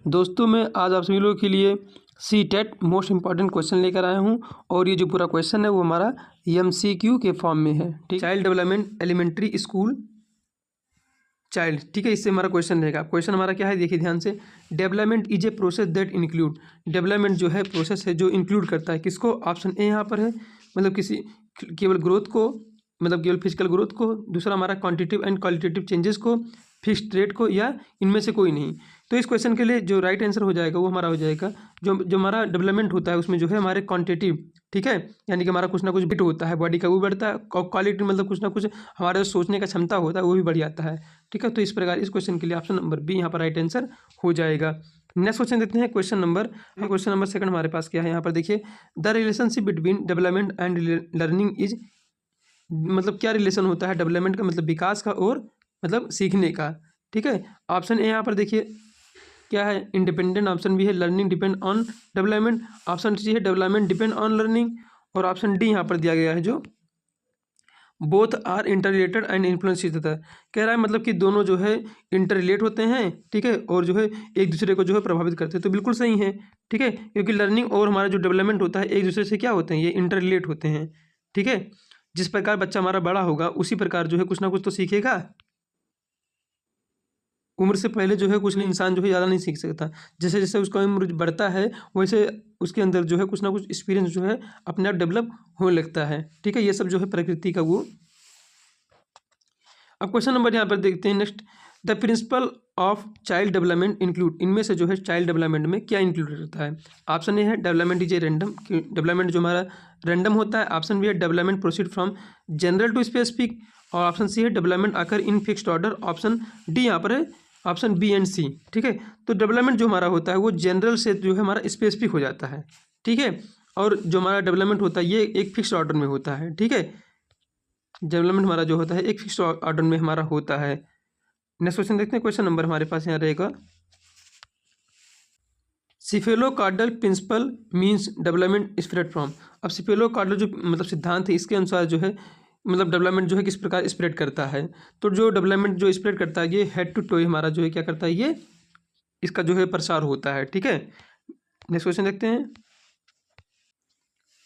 दोस्तों मैं आज आप सभी लोगों के लिए सी-टेट मोस्ट इम्पॉर्टेंट क्वेश्चन लेकर आया हूं और ये जो पूरा क्वेश्चन है वो हमारा एमसीक्यू के फॉर्म में है। ठीक, child development elementary school child, ठीक है, इससे हमारा क्वेश्चन रहेगा। क्वेश्चन हमारा क्या है, देखिए ध्यान से। Development is a process that include, development जो है प्रोसेस है जो इंक्लूड करता है किसको, ऑप्शन ए यहाँ पर है, मतलब किसी केवल ग्रोथ को, मतलब केवल फिजिकल ग्रोथ को, दूसरा हमारा क्वांटिटेटिव एंड क्वालिटेटिव चेंजेस को, फिक्स्ड रेट को, या इनमें से कोई नहीं। तो इस क्वेश्चन के लिए जो राइट आंसर हो जाएगा वो हमारा हो जाएगा जो हमारा डेवलपमेंट होता है उसमें जो है हमारे क्वांटिटेटिव, ठीक है, यानी कि हमारा कुछ ना कुछ बिट होता है बॉडी का वो बढ़ता है, और क्वालिटी मतलब कुछ ना कुछ हमारा सोचने का क्षमता होता है वो भी बढ़ जाता है। ठीक है, तो इस प्रकार इस क्वेश्चन के लिए ऑप्शन नंबर बी यहाँ पर राइट आंसर हो जाएगा। नेक्स्ट क्वेश्चन देखते हैं, क्वेश्चन नंबर सेकंड हमारे पास क्या है यहाँ पर देखिए। The relationship between development and learning is, मतलब क्या रिलेशन होता है डेवलपमेंट का, मतलब विकास का और मतलब सीखने का। ठीक है, ऑप्शन ए यहाँ पर देखिए क्या है, इंडिपेंडेंट, ऑप्शन बी है learning depend on development, option C है डेवलपमेंट डिपेंड ऑन लर्निंग, और ऑप्शन डी यहाँ पर दिया गया है जो both are interrelated and influence होता है। कह रहा है मतलब कि दोनों जो है इंटर रिलेट होते हैं, ठीक है, और जो है एक दूसरे को जो है प्रभावित करते हैं। तो बिल्कुल सही है, ठीक है, क्योंकि लर्निंग और हमारा जो डेवलपमेंट होता है एक दूसरे से क्या होते हैं, ये इंटर रिलेट होते हैं। ठीक है, जिस प्रकार बच्चा हमारा बड़ा होगा उसी प्रकार जो है कुछ ना कुछ तो सीखेगा। उम्र से पहले जो है कुछ नहीं, इंसान जो है ज़्यादा नहीं सीख सकता। जैसे जैसे उसका उम्र बढ़ता है वैसे उसके अंदर जो है कुछ ना कुछ एक्सपीरियंस जो है अपने आप डेवलप होने लगता है। ठीक है, ये सब जो है प्रकृति का वो। अब क्वेश्चन नंबर यहाँ पर देखते हैं next. The principle of child development include, इनमें से जो है चाइल्ड डेवलपमेंट में क्या इंक्लूड रहता है। ऑप्शन ए है development is a random, development जो हमारा रैंडम होता है। ऑप्शन बी है development proceed from general to specific, और ऑप्शन सी है development occur in fixed order. Option D यहाँ पर है ऑप्शन बी एंड सी। ठीक है, तो डेवलपमेंट जो हमारा होता है वो जनरल से जो है हमारा स्पेसिफिक हो जाता है। ठीक है, और जो हमारा डेवलपमेंट होता है ये एक फिक्स्ड ऑर्डर में होता है। ठीक है, डेवलपमेंट हमारा जो होता है एक फिक्स्ड ऑर्डर में हमारा होता है। नेक्स्ट क्वेश्चन देखते हैं, क्वेश्चन नंबर हमारे पास यहाँ रहेगा। Cephalocaudal principle means development spread from. अब सिफेलोकार्डल जो मतलब सिद्धांत है इसके अनुसार जो है मतलब डेवलपमेंट जो है किस प्रकार स्प्रेड करता है। तो जो डेवलपमेंट जो स्प्रेड करता है ये हेड टू टो हमारा जो है क्या करता है, ये इसका जो है प्रसार होता है। ठीक है, नेक्स्ट क्वेश्चन देखते हैं।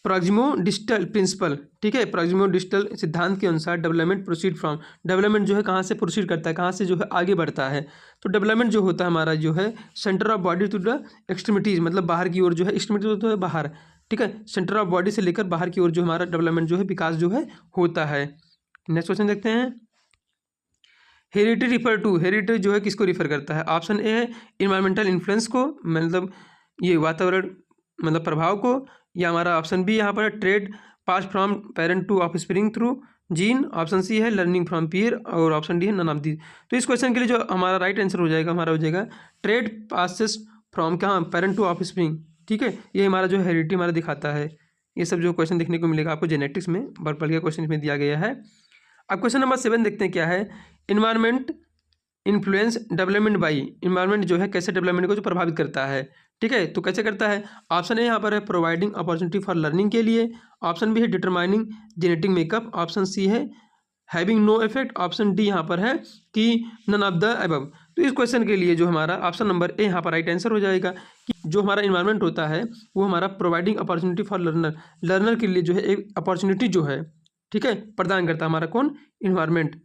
प्रॉक्सिमोडिस्टल प्रिंसिपल, ठीक है, प्रॉक्सिमोडिस्टल सिद्धांत के अनुसार डेवलपमेंट प्रोसीड फ्रॉम, डेवलपमेंट जो है कहाँ से प्रोसीड करता है, कहाँ से जो है आगे बढ़ता है। तो डेवलपमेंट जो होता है हमारा जो है centre of body to the extremities, मतलब बाहर की ओर जो है, एक्सट्रीमिटीज तो है बाहर, ठीक है, सेंटर ऑफ बॉडी से लेकर बाहर की ओर जो हमारा डेवलपमेंट जो है विकास जो है होता है। नेक्स्ट क्वेश्चन देखते हैं। हेरिडिटी रिफर टू, हेरिडिटी जो है किसको रिफर करता है। ऑप्शन ए है इन्वायरमेंटल इन्फ्लुएंस को, मतलब ये वातावरण मतलब प्रभाव को, या हमारा ऑप्शन बी यहाँ पर trait pass from parent to offspring through gene, option C है लर्निंग फ्रॉम पीयर, और ऑप्शन डी है नन ऑफ दी। तो इस क्वेश्चन के लिए जो हमारा राइट आंसर हो जाएगा हमारा हो जाएगा ट्रेड पासेस फ्रॉम कहाँ, पेरेंट टू ऑफ स्प्रिंग। ठीक है, ये हमारा जो हेरिडिटी हमारा दिखाता है। ये सब जो क्वेश्चन देखने को मिलेगा आपको जेनेटिक्स में, बढ़ के क्वेश्चन में दिया गया है। अब क्वेश्चन नंबर 7 देखते हैं क्या है। Environment influence development by, environment जो है कैसे डेवलपमेंट को जो प्रभावित करता है। ठीक है, तो कैसे करता है। ऑप्शन ए यहाँ पर है प्रोवाइडिंग अपॉर्चुनिटी फॉर लर्निंग के लिए, ऑप्शन बी है determining genetic makeup, option C है having no effect, option D यहाँ पर है कि नन ऑफ द अबव। तो इस क्वेश्चन के लिए जो हमारा ऑप्शन नंबर ए यहाँ पर राइट आंसर हो जाएगा कि जो हमारा इन्वायरमेंट होता है वो हमारा providing opportunity for learner, learner के लिए जो है एक अपॉर्चुनिटी जो है, ठीक है, प्रदान करता है हमारा कौन, इन्वायरमेंट।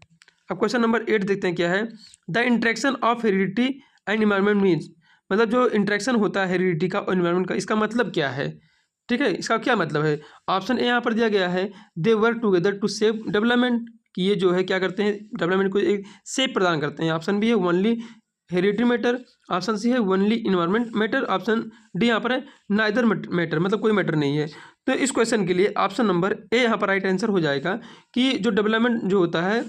अब क्वेश्चन नंबर 8 देखते हैं क्या है। The interaction of heredity and environment means, मतलब जो इंट्रैक्शन होता है हेरिडिटी का और इन्वायरमेंट का, इसका मतलब क्या है। ठीक है, इसका क्या मतलब है। ऑप्शन ए यहाँ पर दिया गया है they work together to save development, कि ये जो है क्या करते हैं डेवलपमेंट को एक सेव प्रदान करते हैं। ऑप्शन बी है only heredity matter, option C है only environment matter, option D यहाँ पर है नाइदर मैटर, मतलब कोई मैटर नहीं है। तो इस क्वेश्चन के लिए ऑप्शन नंबर ए यहाँ पर राइट आंसर हो जाएगा कि जो डेवलपमेंट जो होता है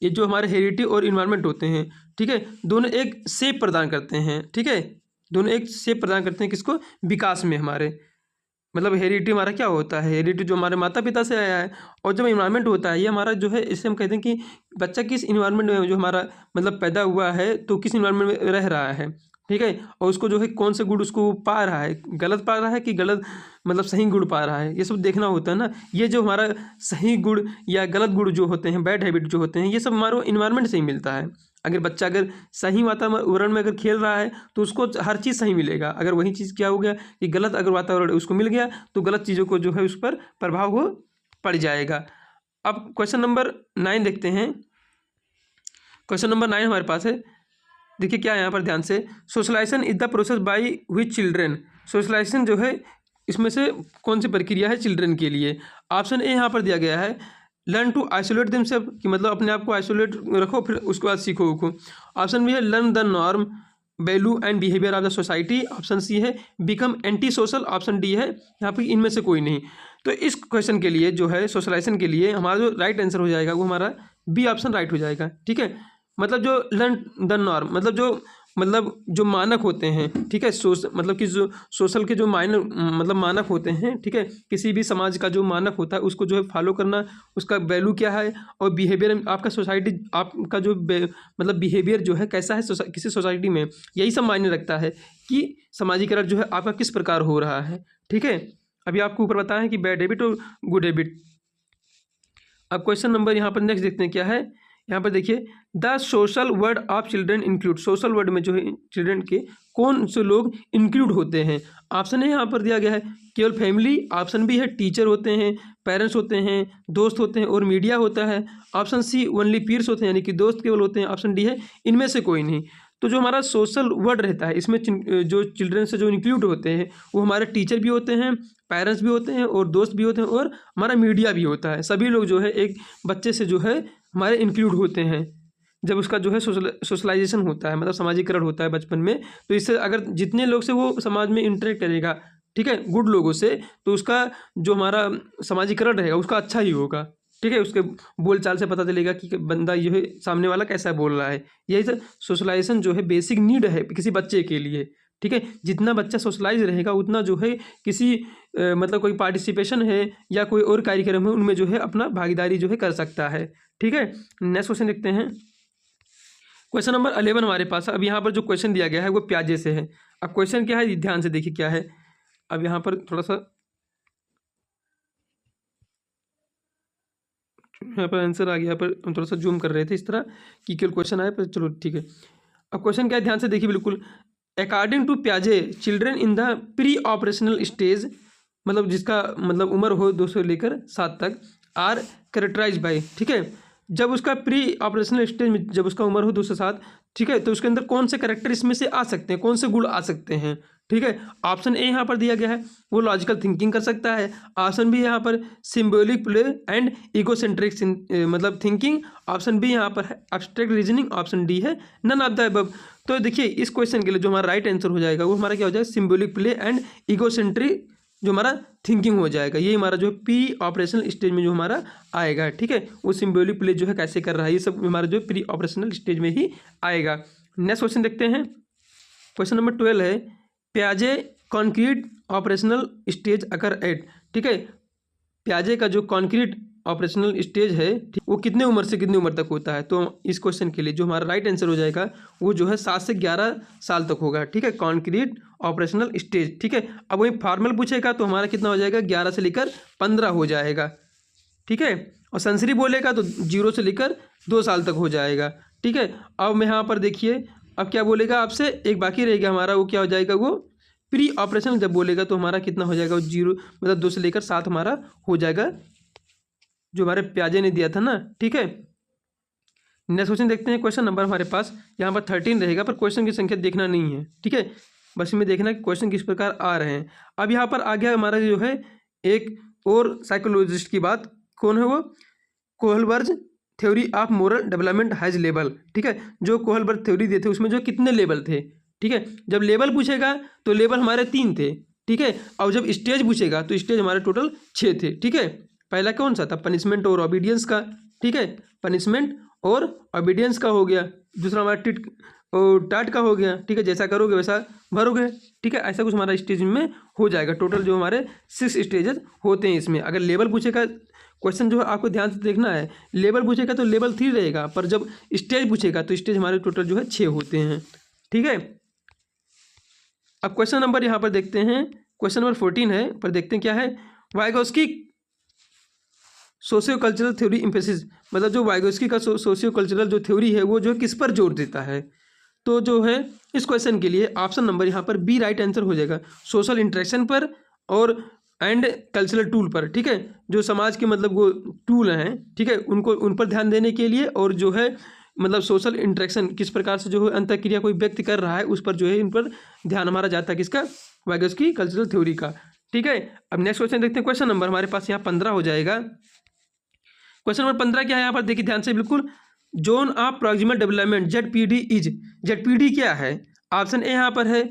ये जो हमारे हेरिडिटी और इन्वायरमेंट होते हैं, ठीक है, दोनों एक शेप प्रदान करते हैं। ठीक है, दोनों एक शेप प्रदान करते हैं किसको, विकास में हमारे, मतलब हेरिडिटी हमारा क्या होता है, हेरिडिटी जो हमारे माता पिता से आया है, और जब इन्वायरमेंट होता है ये हमारा जो है, इससे हम कहते हैं कि बच्चा किस इन्वायरमेंट में जो हमारा मतलब पैदा हुआ है, तो किस इन्वायरमेंट में रह रहा है। ठीक है, और उसको जो है कौन से गुण उसको पा रहा है, गलत पा रहा है कि गलत मतलब सही गुण पा रहा है, ये सब देखना होता है ना। ये जो हमारा सही गुण या गलत गुण जो होते हैं, बैड हैबिट जो होते हैं, ये सब हमारे इन्वायरमेंट से ही मिलता है। अगर बच्चा अगर सही वातावरण में अगर खेल रहा है तो उसको हर चीज़ सही मिलेगा। अगर वही चीज़ क्या हो गया कि गलत अगर वातावरण उसको मिल गया तो गलत चीज़ों को जो है उस पर प्रभाव हो पड़ जाएगा। अब क्वेश्चन नंबर 9 देखते हैं। क्वेश्चन नंबर 9 हमारे पास है, देखिए क्या है यहाँ पर ध्यान से, socialization is the process by which children. Socialization जो है इसमें से कौन सी प्रक्रिया है चिल्ड्रन के लिए। ऑप्शन ए यहाँ पर दिया गया है लर्न टू आइसोलेट देमसेल्फ, कि मतलब अपने आप को आइसोलेट रखो फिर उसके बाद सीखो उको। ऑप्शन बी है learn the norm value and behaviour of the society. Option C है become anti social. Option D है यहाँ पर इनमें से कोई नहीं। तो इस क्वेश्चन के लिए जो है सोशलाइजेशन के लिए हमारा जो राइट आंसर हो जाएगा वो हमारा बी ऑप्शन राइट हो जाएगा। ठीक है, मतलब जो लर्न द नॉर्म मतलब जो मानक होते हैं, ठीक है, मतलब कि जो सोशल के जो मतलब मानक होते हैं, ठीक है, किसी भी समाज का जो मानक होता है उसको जो है फॉलो करना, उसका वैल्यू क्या है, और बिहेवियर आपका सोसाइटी आपका जो मतलब बिहेवियर जो है कैसा है किसी सोसाइटी में, यही सब मायने रखता है कि समाजीकरण जो है आपका किस प्रकार हो रहा है। ठीक है, अभी आपको ऊपर बताया है कि बैड हैबिट और गुड हैबिट। अब क्वेश्चन नंबर यहाँ पर नेक्स्ट देखते हैं क्या है। यहाँ पर देखिए the social word of children include. Social word में जो है चिल्ड्रन के कौन से लोग इंक्लूड होते हैं। ऑप्शन है यहाँ पर दिया गया है केवल फैमिली। ऑप्शन बी है टीचर होते हैं, पेरेंट्स होते हैं, दोस्त होते हैं और मीडिया होता है। ऑप्शन सी ओनली पीयर्स होते हैं यानी कि दोस्त केवल होते हैं। ऑप्शन डी है इनमें से कोई नहीं। तो जो हमारा सोशल वर्ड रहता है इसमें जो चिल्ड्रन से जो इंक्लूड होते हैं वो हमारे टीचर भी होते हैं, पेरेंट्स भी होते हैं और दोस्त भी होते हैं और हमारा मीडिया भी होता है। सभी लोग जो है एक बच्चे से जो है हमारे इंक्लूड होते हैं जब उसका जो है सोशलाइजेशन होता है, मतलब समाजीकरण होता है बचपन में। तो इससे अगर जितने लोग से वो समाज में इंटरेक्ट करेगा, ठीक है, गुड लोगों से, तो उसका जो हमारा समाजीकरण रहेगा उसका अच्छा ही होगा। ठीक है, उसके बोलचाल से पता चलेगा कि बंदा जो है सामने वाला कैसा बोल रहा है। यही सब सोशलाइजेशन जो है बेसिक नीड है किसी बच्चे के लिए। ठीक है, जितना बच्चा सोशलाइज रहेगा उतना जो है किसी मतलब कोई पार्टिसिपेशन है या कोई और कार्यक्रम है उनमें जो है अपना भागीदारी जो है कर सकता है। ठीक है, नेक्स्ट क्वेश्चन देखते हैं। क्वेश्चन नंबर 11 हमारे पास। अब यहाँ पर जो क्वेश्चन दिया गया है वो प्याजे से है। अब क्वेश्चन क्या है ध्यान से देखिए क्या है। अब यहाँ पर थोड़ा सा यहाँ पर आंसर आ गया, यहाँ पर हम थोड़ा सा जूम कर रहे थे इस तरह कि केवल क्वेश्चन आया, पर चलो ठीक है। अब क्वेश्चन क्या है ध्यान से देखिए बिल्कुल। अकॉर्डिंग टू प्याजे children in the pre operational stage, मतलब जिसका मतलब उम्र हो 2 से लेकर 7 तक, आर कैरेक्टराइज बाय। ठीक है, जब उसका प्री ऑपरेशनल स्टेज में जब उसका उम्र हो 2 से 7, ठीक है, तो उसके अंदर कौन से कैरेक्टर इसमें से आ सकते हैं, कौन से गुण आ सकते हैं। ठीक है, ऑप्शन ए यहाँ पर दिया गया है वो लॉजिकल थिंकिंग कर सकता है। ऑप्शन बी यहाँ पर सिम्बोलिक प्ले एंड इगोसेंट्रिक मतलब थिंकिंग। ऑप्शन बी यहाँ पर है एब्स्ट्रैक्ट रीजनिंग। ऑप्शन डी है नन ऑफ द अबव। तो देखिए इस क्वेश्चन के लिए जो हमारा राइट आंसर हो जाएगा वो हमारा क्या हो जाएगा सिम्बोलिक प्ले एंड इगोसेंट्रिक जो हमारा थिंकिंग हो जाएगा। ये हमारा जो प्री ऑपरेशनल स्टेज में जो हमारा आएगा। ठीक है, वो सिम्बोलिक प्ले जो है कैसे कर रहा है ये सब हमारा जो प्री ऑपरेशनल स्टेज में ही आएगा। नेक्स्ट क्वेश्चन देखते हैं। क्वेश्चन नंबर 12 है प्याजे concrete operational stage occur at. ठीक है, प्याजे का जो कॉन्क्रीट ऑपरेशनल स्टेज है वो कितने उम्र से कितनी उम्र तक होता है। तो इस क्वेश्चन के लिए जो हमारा राइट आंसर हो जाएगा वो जो है 7 से 11 साल तक होगा। ठीक है, कॉन्क्रीट ऑपरेशनल स्टेज। ठीक है, अब वही फॉर्मल पूछेगा तो हमारा कितना हो जाएगा 11 से लेकर 15 हो जाएगा। ठीक है, और संसरी बोलेगा तो 0 से लेकर 2 साल तक हो जाएगा। ठीक है, अब मैं यहाँ पर देखिए अब क्या बोलेगा आपसे, एक बाकी रहेगा हमारा, वो क्या हो जाएगा वो प्री ऑपरेशन जब बोलेगा तो हमारा कितना हो जाएगा वो 0 मतलब 2 से लेकर 7 हमारा हो जाएगा जो हमारे प्याजे ने दिया था ना। ठीक है, नेक्स्ट क्वेश्चन देखते हैं। क्वेश्चन नंबर हमारे पास यहाँ पर 13 रहेगा, पर क्वेश्चन की संख्या देखना नहीं है। ठीक है, बस इसमें देखना कि क्वेश्चन किस प्रकार आ रहे हैं। अब यहाँ पर आ गया हमारा जो है एक और साइकोलॉजिस्ट की बात, कौन है वो Kohlberg theory of moral development has level. ठीक है, जो कोहलबर्ग थ्योरी दिए थे उसमें जो कितने लेवल थे। ठीक है, जब लेवल पूछेगा तो लेवल हमारे 3 थे। ठीक है, और जब स्टेज पूछेगा तो स्टेज हमारे टोटल 6 थे। ठीक है, पहला कौन सा था पनिशमेंट और ओबीडियंस का। ठीक है, पनिशमेंट और ओबीडियंस का हो गया। दूसरा हमारा टिट और टाट का हो गया। ठीक है, जैसा करोगे वैसा भरोगे। ठीक है, ऐसा कुछ हमारा स्टेज में हो जाएगा। टोटल जो हमारे 6 स्टेजेस होते हैं इसमें। अगर लेवल पूछेगा क्वेश्चन जो है आपको ध्यान से देखना है, लेवल पूछेगा तो लेवल 3 रहेगा, पर जब स्टेज पूछेगा तो स्टेज हमारे टोटल जो है 6 होते हैं। ठीक है, अब क्वेश्चन नंबर यहाँ पर देखते हैं। क्वेश्चन नंबर 14 है, पर देखते हैं क्या है। Vygotsky socio cultural theory emphasis, मतलब जो वाइगोस्की का सोशियो कल्चरल जो थ्योरी है वो जो है किस पर जोर देता है। तो जो है इस क्वेश्चन के लिए ऑप्शन नंबर यहाँ पर बी राइट आंसर हो जाएगा, सोशल इंटरेक्शन पर और एंड कल्चरल टूल पर, ठीक है, जो समाज के मतलब वो टूल हैं, ठीक है, उनको उन पर ध्यान देने के लिए, और जो है मतलब सोशल इंटरेक्शन किस प्रकार से जो है अंतःक्रिया कोई व्यक्ति कर रहा है उस पर जो है इन पर ध्यान हमारा जाता है किसका, वाइगोस्की कल्चरल थ्योरी का, ठीक है। अब नेक्स्ट क्वेश्चन देखते हैं, क्वेश्चन नंबर हमारे पास यहाँ 15 हो जाएगा। क्वेश्चन नंबर 15 क्या है यहाँ पर देखिए ध्यान से बिल्कुल, zone of proximal development ZPD is, ZPD क्या है, ऑप्शन ए यहाँ पर है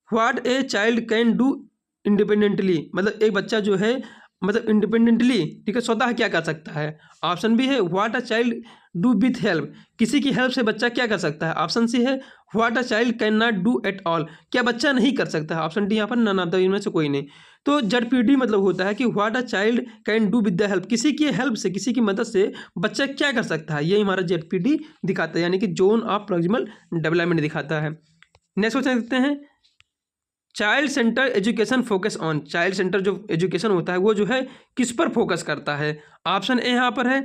what a child can do independently, मतलब एक बच्चा जो है मतलब इंडिपेंडेंटली, ठीक है, स्वतः क्या कर सकता है। ऑप्शन बी है what a child do with help, किसी की हेल्प से बच्चा क्या कर सकता है। ऑप्शन सी है what a child can not do at all, क्या बच्चा नहीं कर सकता है। ऑप्शन डी यहाँ पर नन ऑफ द इनमें से कोई नहीं। तो ZPD मतलब होता है कि what a child can do with the help, किसी की हेल्प से, किसी की मदद से बच्चा क्या कर सकता है, ये हमारा ZPD दिखाता है, यानी कि जोन ऑफ प्रॉक्सिमल डेवलपमेंट दिखाता है। नेक्स्ट क्वेश्चन देखते हैं, child centre education focus on, child centre जो एजुकेशन होता है वो जो है किस पर फोकस करता है। ऑप्शन ए यहाँ पर है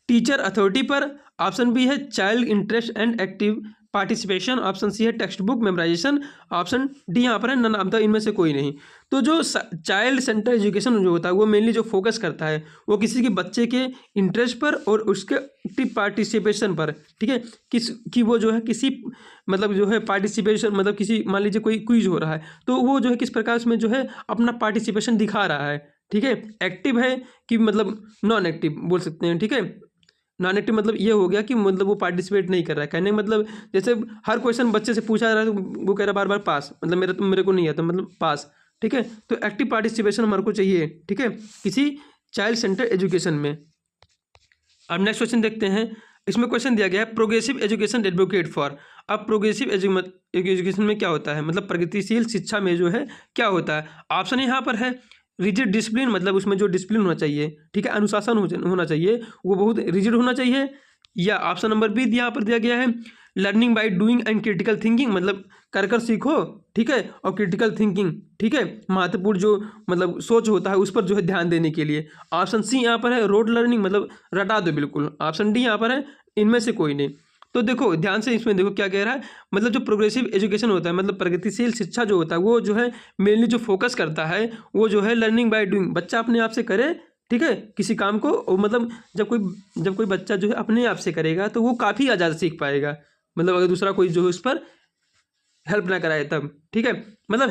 टीचर अथॉरिटी पर, ऑप्शन बी है child interest and active participation, option C है textbook memorization, option D यहाँ पर है नन ऑफ द इनमें से कोई नहीं। तो जो चाइल्ड सेंटर एजुकेशन जो होता है वो मेनली जो फोकस करता है वो किसी के बच्चे के इंटरेस्ट पर और उसके एक्टिव पार्टिसिपेशन पर, ठीक है, किस कि वो जो है किसी मतलब जो है पार्टिसिपेशन, मतलब किसी मान लीजिए कोई क्विज हो रहा है तो वो जो है किस प्रकार उसमें जो है अपना पार्टिसिपेशन दिखा रहा है, ठीक है, एक्टिव है कि मतलब नॉन एक्टिव बोल सकते हैं, ठीक है। नॉन एक्टिव मतलब ये हो गया कि मतलब वो पार्टिसिपेट नहीं कर रहा है, कहने का मतलब जैसे हर क्वेश्चन बच्चे से पूछा जा रहा है तो वो कह रहा है बार बार पास, मतलब मेरे को नहीं आता मतलब पास, ठीक है। तो एक्टिव पार्टिसिपेशन हमारे को चाहिए, ठीक है, किसी चाइल्ड सेंटर एजुकेशन में। अब नेक्स्ट क्वेश्चन देखते हैं, इसमें क्वेश्चन दिया गया है प्रोग्रेसिव एजुकेशन एडवोकेट फॉर। अब प्रोग्रेसिव एजुकेशन में क्या होता है, मतलब प्रगतिशील शिक्षा में जो है क्या होता है। ऑप्शन यहाँ पर है रिजिड डिसिप्लिन, मतलब उसमें जो डिसिप्लिन होना चाहिए, ठीक है, अनुशासन होना चाहिए, वो बहुत रिजिड होना चाहिए। या ऑप्शन नंबर बी यहाँ पर दिया गया है learning by doing and critical thinking, मतलब कर सीखो, ठीक है, और क्रिटिकल थिंकिंग, ठीक है, महत्वपूर्ण जो मतलब सोच होता है उस पर जो है ध्यान देने के लिए। ऑप्शन सी यहाँ पर है रोड लर्निंग, मतलब रटा दो बिल्कुल। ऑप्शन डी यहाँ पर है इनमें से कोई नहीं। तो देखो ध्यान से इसमें देखो क्या कह रहा है, मतलब जो प्रोग्रेसिव एजुकेशन होता है मतलब प्रगतिशील शिक्षा जो होता है वो जो है मेनली जो फोकस करता है वो जो है लर्निंग बाय डूइंग, बच्चा अपने आप से करे, ठीक है, किसी काम को, और मतलब जब कोई बच्चा जो है अपने आप से करेगा तो वो काफ़ी ज़्यादा सीख पाएगा, मतलब अगर दूसरा कोई जो है उस पर हेल्प ना कराए तब, ठीक है, मतलब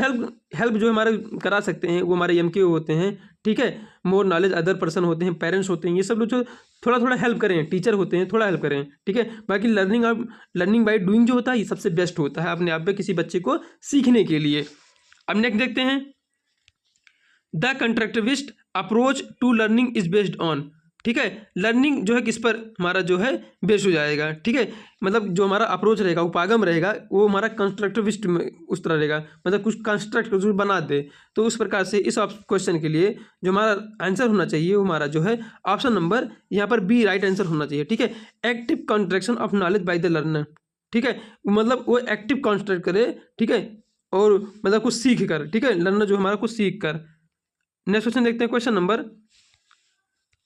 हेल्प जो हमारे करा सकते हैं वो हमारे MKO होते हैं, ठीक है, मोर नॉलेज अदर पर्सन होते हैं, पेरेंट्स होते हैं, ये सब लोग जो थोड़ा थोड़ा हेल्प करें, टीचर होते हैं थोड़ा हेल्प करें, ठीक है। बाकी लर्निंग बाय डूइंग जो होता है ये सबसे बेस्ट होता है अपने आप में किसी बच्चे को सीखने के लिए। अब नेक्स्ट देखते हैं the constructivist approach to learning is based on, ठीक है, लर्निंग जो है किस पर हमारा जो है बेस हो जाएगा, ठीक है, मतलब जो हमारा अप्रोच रहेगा उपागम रहेगा वो हमारा कंस्ट्रक्टिविस्ट में उस तरह रहेगा, मतलब कुछ कंस्ट्रक्ट जो बना दे। तो उस प्रकार से इस क्वेश्चन के लिए जो हमारा आंसर होना चाहिए वो हमारा जो है ऑप्शन नंबर यहाँ पर बी राइट आंसर होना चाहिए, ठीक है, active construction of knowledge by the learner, ठीक है, मतलब वो एक्टिव कंस्ट्रक्ट करे, ठीक है, और मतलब कुछ सीख कर, ठीक है, लर्नर जो हमारा कुछ सीख कर। नेक्स्ट क्वेश्चन देखते हैं क्वेश्चन नंबर,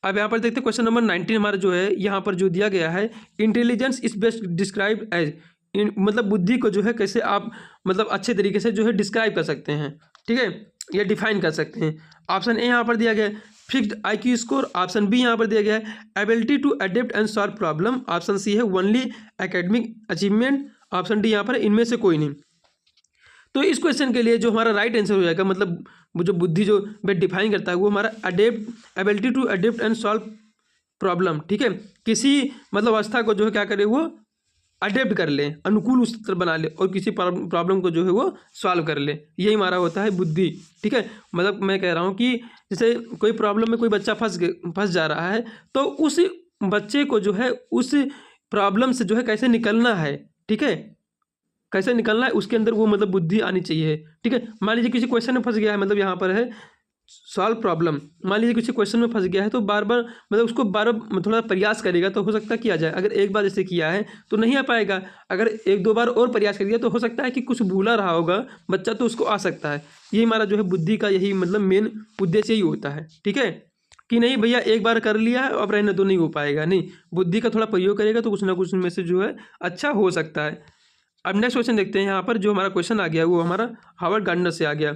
अब यहाँ पर देखते हैं क्वेश्चन नंबर 19 हमारा जो है यहाँ पर जो दिया गया है intelligence is best describe as, मतलब बुद्धि को जो है कैसे आप मतलब अच्छे तरीके से जो है डिस्क्राइब कर सकते हैं, ठीक है, या डिफाइन कर सकते हैं। ऑप्शन ए यहाँ पर दिया गया है fixed IQ score, option B यहाँ पर दिया गया है ability to adapt and solve problem, option C है only academic achievement, option D यहाँ पर इनमें से कोई नहीं। तो इस क्वेश्चन के लिए जो हमारा राइट आंसर हो जाएगा, मतलब वो जो बुद्धि जो बेट डिफाइन करता है वो हमारा ability to adapt and solve problem, ठीक है, किसी मतलब अवस्था को जो है क्या करे वो अडेप्ट कर ले, अनुकूल उस तरह बना ले और किसी प्रॉब्लम को जो है वो सॉल्व कर ले, यही हमारा होता है बुद्धि, ठीक है। मतलब मैं कह रहा हूँ कि जैसे कोई प्रॉब्लम में कोई बच्चा फंस जा रहा है तो उस बच्चे को जो है उस प्रॉब्लम से जो है कैसे निकलना है, ठीक है, कैसे निकलना है उसके अंदर वो मतलब बुद्धि आनी चाहिए, ठीक है। मान लीजिए किसी क्वेश्चन में फंस गया है, मतलब यहाँ पर है सॉल्व प्रॉब्लम, मान लीजिए किसी क्वेश्चन में फंस गया है तो बार बार मतलब उसको बार बार थोड़ा प्रयास करेगा तो हो सकता है किया जाए, अगर एक बार जैसे किया है तो नहीं आ पाएगा, अगर एक दो बार और प्रयास करिए तो हो सकता है कि कुछ भूला रहा होगा बच्चा तो उसको आ सकता है। यही हमारा जो है बुद्धि का यही मतलब मेन उद्देश्य यही होता है, ठीक है। कि नहीं भैया एक बार कर लिया है अब रहने तो नहीं हो पाएगा, नहीं, बुद्धि का थोड़ा प्रयोग करेगा तो कुछ ना कुछ में से जो है अच्छा हो सकता है। अब नेक्स्ट क्वेश्चन देखते हैं। यहाँ पर जो हमारा क्वेश्चन आ गया वो हमारा हार्वर्ड गार्डनर से आ गया।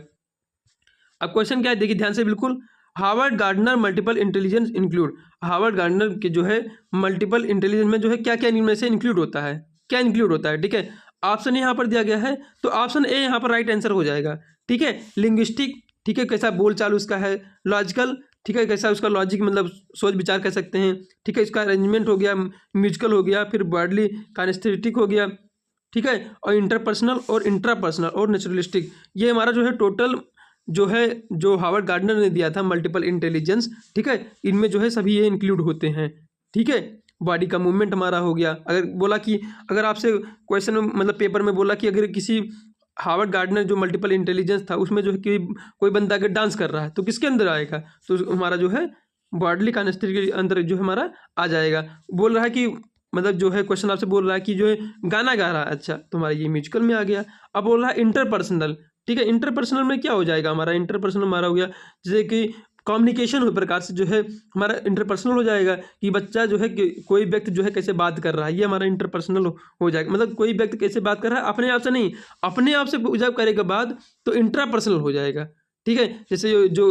अब क्वेश्चन क्या है देखिए ध्यान से बिल्कुल। Harvard gardener multiple intelligence include, Harvard gardener के जो है मल्टीपल इंटेलिजेंस में जो है क्या क्या इनमें से इंक्लूड होता है, क्या इंक्लूड होता है, ठीक है। ऑप्शन यहाँ पर दिया गया है तो ऑप्शन ए यहाँ पर राइट आंसर हो जाएगा, ठीक है। लिंग्विस्टिक, ठीक है, कैसा बोलचाल उसका है, लॉजिकल, ठीक है, कैसा उसका लॉजिक मतलब सोच विचार कह सकते हैं, ठीक है, इसका अरेंजमेंट हो गया, म्यूजिकल हो गया, फिर वर्डली काइनेस्थेटिक हो गया, ठीक है, और इंटरपर्सनल और इंट्रापर्सनल और नेचुरलिस्टिक, ये हमारा जो है टोटल जो है जो हार्वर्ड गार्डनर ने दिया था मल्टीपल इंटेलिजेंस, ठीक है, इनमें जो है सभी ये इंक्लूड होते हैं, ठीक है। बॉडी का मूवमेंट हमारा हो गया। अगर बोला कि अगर आपसे क्वेश्चन में मतलब पेपर में बोला कि अगर किसी हार्वर्ड गार्डनर जो मल्टीपल इंटेलिजेंस था उसमें जो है कि कोई बंदा अगर डांस कर रहा है तो किसके अंदर आएगा, तो हमारा जो है बॉडली काइनेस्थेटिक के अंदर जो हमारा आ जाएगा। बोल रहा है कि मतलब जो है क्वेश्चन आपसे बोल रहा है कि जो है गाना गा रहा है, अच्छा तो हमारा ये म्यूजिकल में आ गया। अब बोल रहा है इंटरपर्सनल, ठीक है, इंटरपर्सनल में क्या हो जाएगा हमारा, इंटरपर्सनल हमारा हो गया जैसे कि कम्युनिकेशन हो प्रकार से जो है हमारा इंटरपर्सनल हो जाएगा कि बच्चा जो है कि कोई व्यक्ति जो है कैसे बात कर रहा है, ये हमारा इंटरपर्सनल हो जाएगा। मतलब कोई व्यक्ति कैसे बात कर रहा है अपने आप से नहीं, अपने आप से जब करेगा बात तो इंट्रापर्सनल हो जाएगा, ठीक है। जैसे जो